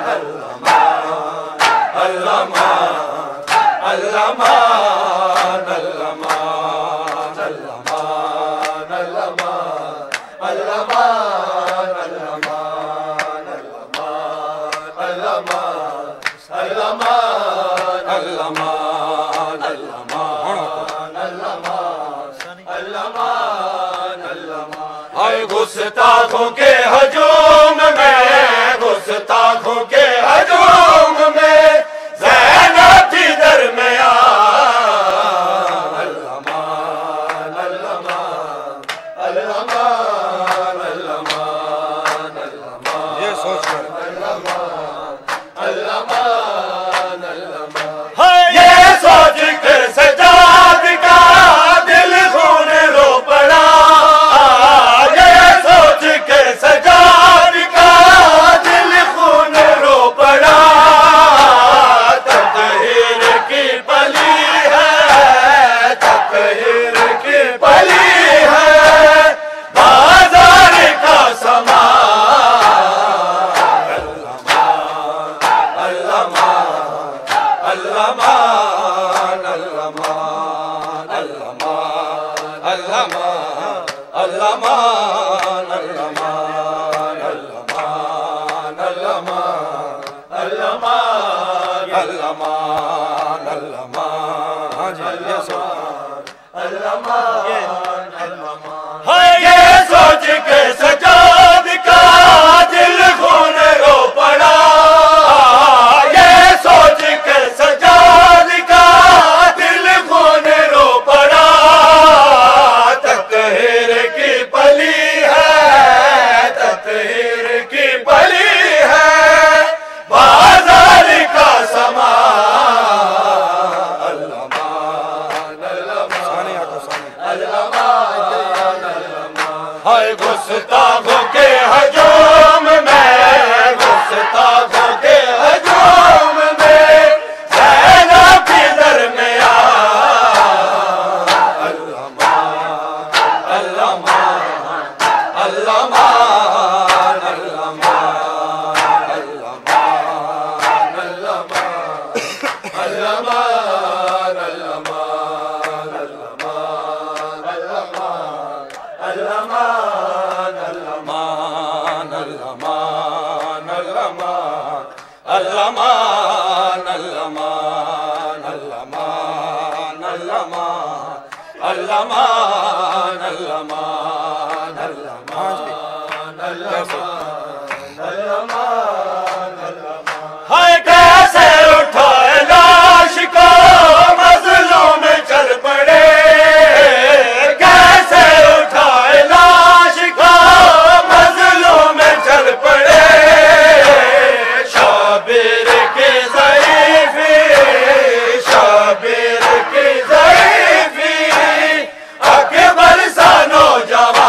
اللمان اللمان اللمان اللمان اللمان اللمان اللمان اللمان اللمان اللمان اللمان اللمان اے گستاخوں کے ہجوم میں گستاخوں کے ہجوم میں زینب تھی درمیان اللمان اللمان اللمان اللمان اللمان یہ سوچ کر اللمان اللمان اللمان یہ سوچ کر سجاد کا دل خون رو پڑا یہ سوچ کر سجاد کا دل خون رو پڑا تطہیر کی پلی ہے تطہیر کی پلی ہے بازار کا سامان اللمان اللمان اللمان اللمان اللمان اللمان اللمان اللمان اللمان اللمان اللمان اللمان ہاں جی اللمان یہ سوچ کے سجاد کا دل خون رو پڑا یہ سوچ کے سجاد کا دل خون رو پڑا تطہیر کی پلی ہے تطہیر کی پلی ہے بازار کا سامان اللمان اللمان اللمان ہائے گستاخوں کے ہجوم میں گستاخوں کے ہجوم میں زینب کی درمیان اللمان اللمان اللمان اللمان اللمان اللمان اللمان اللمان اللمان اللمان اللمان اللمان اللمان اللمان اللمان اللمان اللمان ہائے کیسے اٹھائے لاش کو مظلوم چل پڑے کیسے اٹھائے لاش کو مظلوم چل پڑے شابیر کی ضعیفی شابیر کی ضعیفی اکبر سا نوجوان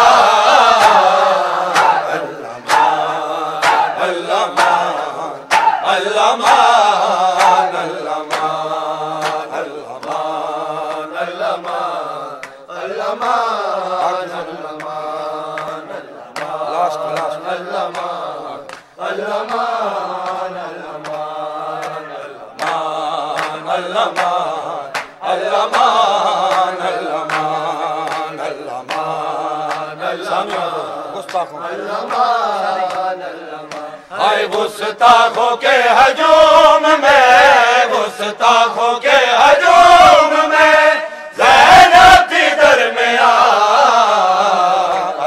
اللمان اللمان اللمان اللمان اللمان اللمان اللمان اللمان اللمان اللمان اللمان اللمان ہائے گستاخوں کے ہجوم میں گستاخوں کے ہجوم میں زینب تھی درمیان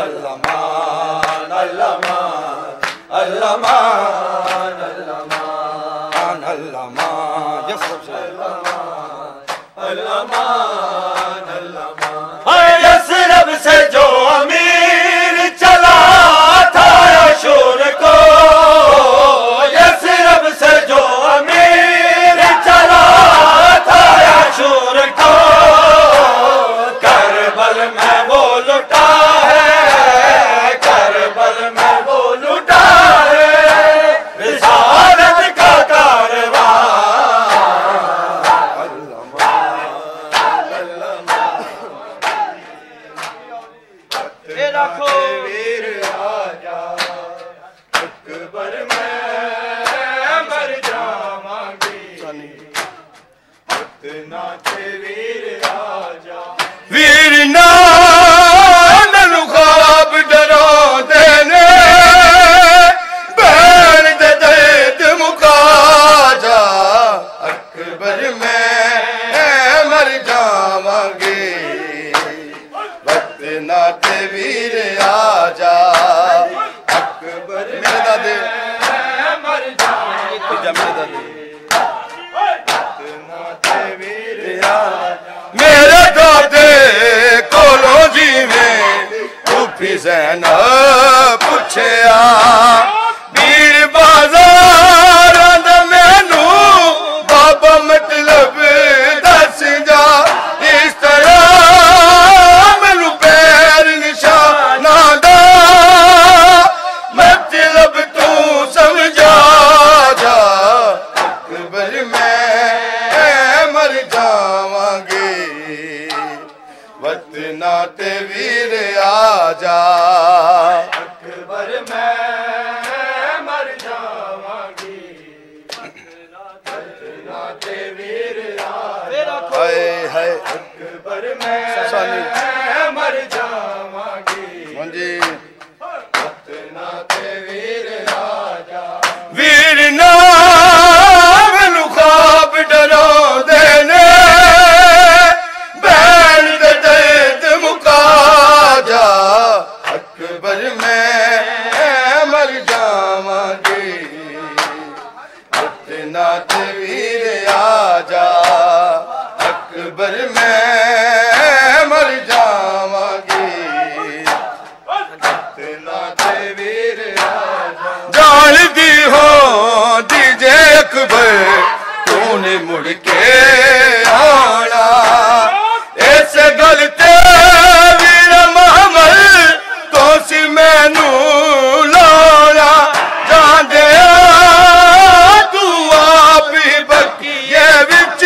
اللمان اللمان المان المان المان المان المان یثرب سے جو امیر چلا تھا عاشور کو یثرب سے جو امیر چلا تھا عاشور کو کربل میں وہ لٹا ہے کربل میں وہ لٹا ہے رسالت کا کارواں ویر آجا اکبر میں مر جاواں گی اتنا ویر آجا ویر نانو خواب ڈرو دینے بین دے دید مکا جا اکبر میں مر جاواں گی اتنا ویر آجا اکبر میرے دادے مر جاواں گی میرے دادے میرے دادے کولو جی میں پھوپھی زینب پوچھیا بیر بازار دا مینو بابا مطلب دس جا اس طرح مینو پیر نشانہ دا مطلب تو سمجھا جا اکبر میں مر جاواں گی وطنا تے ویر آجا اکبر میں مر جاواں گی وطنا تے ویر آجا ہائے ہائے اکبر میں مر جاواں گی وطنا تے ویر آجا ویر نام خواب ڈرو دینے بین دے دید مکا جا اکبر میں مر جاواں گی اتنا ویر آجا اکبر میں مر جاواں گی اتنا ویر آجا جان دی ہو دیجے اکبر تو نے مڑ کے آنا ایسے گلتے ویر محمد تو سی مینو لانا جان دیا تو آپ ہی بکیے وچ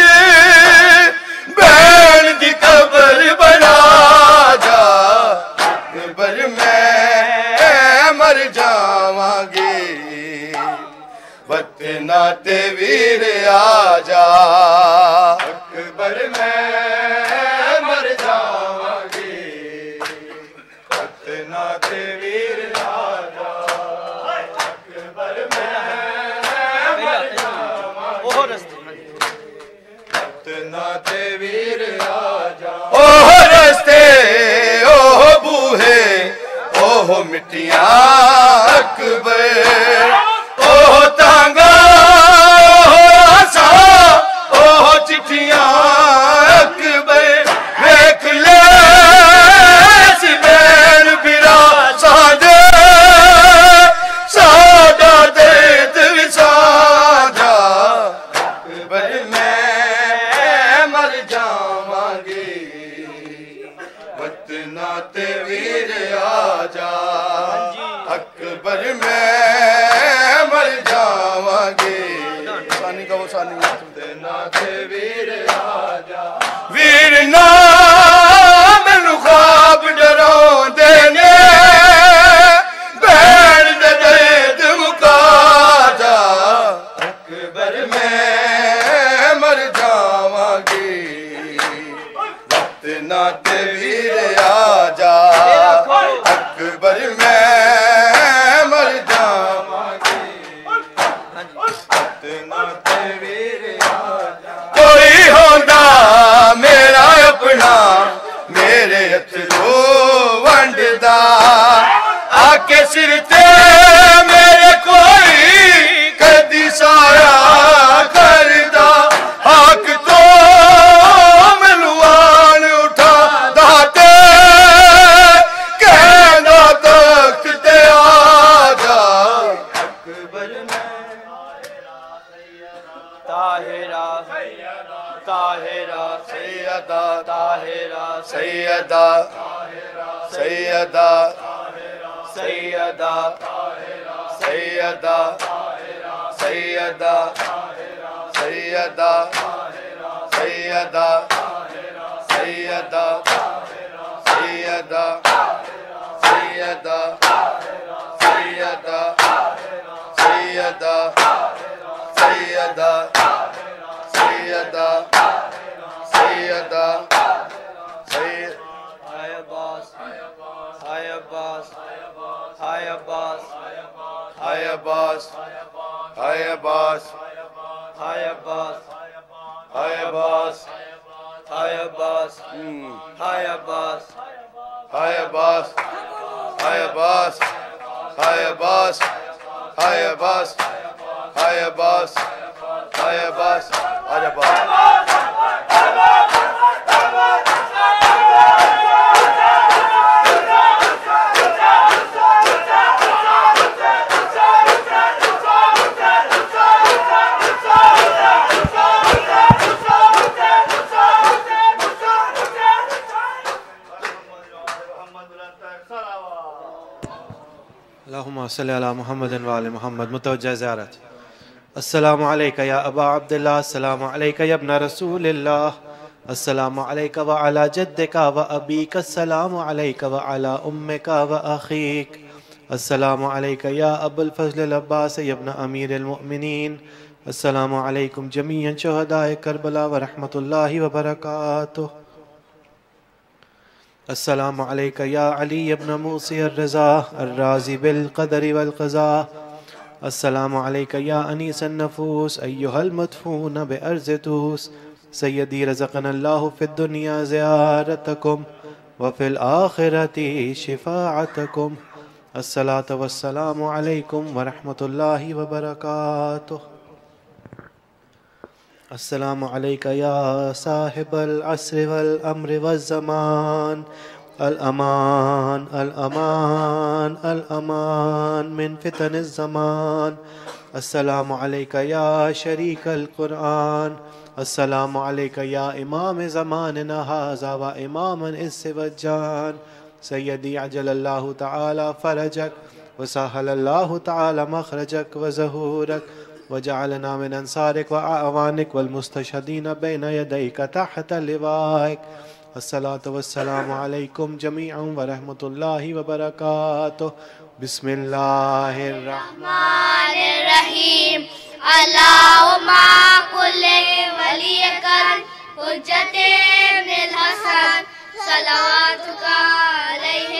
بین دی قبر بنا جا اکبر میں مر جاواں گی وطنا تے ویر آجا اکبر میں مر جاواں گی وطنا تے ویر آجا اکبر میں مر جاواں گی وطنا تے ویر آجا اوہ رستے اوہ بوہے اوہ مٹیاں اکبر اوہ تانگا اوہ آسا اوہ چٹھیاں اکبر ویکھ لے سی بین برا ساجے ساڈا دید وساجا اکبر میں مر جاواں گی وطنا تے ویر آجا اکبر میں مر جاواں گی سانی کا وہ سانی وطنا تے ویر آجا ویر نام خواب ڈرو دینے بین دے دید مکا جا اکبر میں مر جاواں گی وطنا تے ویر آجا اکبر میں مر جاواں گی وطنا تے ویر آجا کوئی ہوندا میرا اپنا میرے اترو ونڈدا آکے سر تے میرے کوئی کدی سایا کردا حق تو ملوان اٹھا داتے کہنا تخت تے آجا اکبر میں طاہرہ طاہرہ سیدہ طاہرہ سیدہ سیدہ سیدہ سیدہ سیدہ سیدہ سیدہ سیدہ سیدہ سیدہ سیدہ سیدہ سیدہ سیدہ سیدہ ہائے عباس ہائے عباس ہائے عباس ہائے عباس ہائے عباس ہائے عباس ہائے عباس ہائے عباس ہائے عباس ہائے عباس ہائے عباس ہائے عباس ہائے عباس ہائے عباس ہائے عباس آج عباس اللہم صلی علی محمد وعلی محمد. متوجہ زیارت. السلام علیکہ یا ابا عبداللہ، السلام علیکہ یا ابن رسول اللہ، السلام علیکہ وعلی جدکہ و ابیک، السلام علیکہ وعلی امکہ و اخیک، السلام علیکہ یا ابو الفضل العباس یا ابن امیر المؤمنین، السلام علیکم جمیعا شہداء کربلا ورحمۃ اللہ وبرکاتہ. السلام علیکہ یا علی ابن موسی الرضا الراضی بالقدر والقضاء، السلام علیکہ یا انیس النفوس ایہا المدفون بارض توس، سیدی رزقنا اللہ فی الدنیا زیارتکم وفی الآخرۃ شفاعتکم. الصلاۃ والسلام علیکم ورحمۃ اللہ وبرکاتہ. السلام علیکہ یا صاحب العصر والامر والزمان، الامان الامان الامان من فتن الزمان. السلام علیکہ یا شریک القرآن، السلام علیکہ یا امام زماننا ھذا و امام الانس والجان، سیدی عجل اللہ تعالی فرجک وسہل اللہ تعالی مخرجک وظہورک وجعلنا من انصارک واعوانک والمستشہدین بین یدیک تحت لوائک. الصلاة والسلام علیکم جمیعا ورحمۃ اللہ وبرکاتہ. بسم اللہ الرحمن الرحیم. اللہم کل ولیک الحجۃ ابن الحسن صلواتک علیہ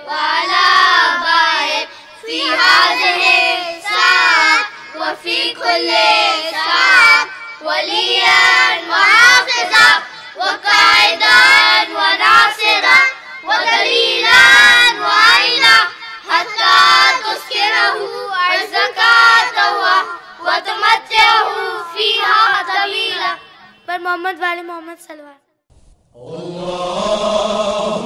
وعلی آبائہ فی ہذہ الساعۃ وفی کل ساعۃ ولیا وحافظا وقائدا وناصرا ودلیلا وعینا حتی تسکنہ ارضک طوعا وتمتعہ فیہا طویلا. پر محمد والے محمد صلوات. اللہم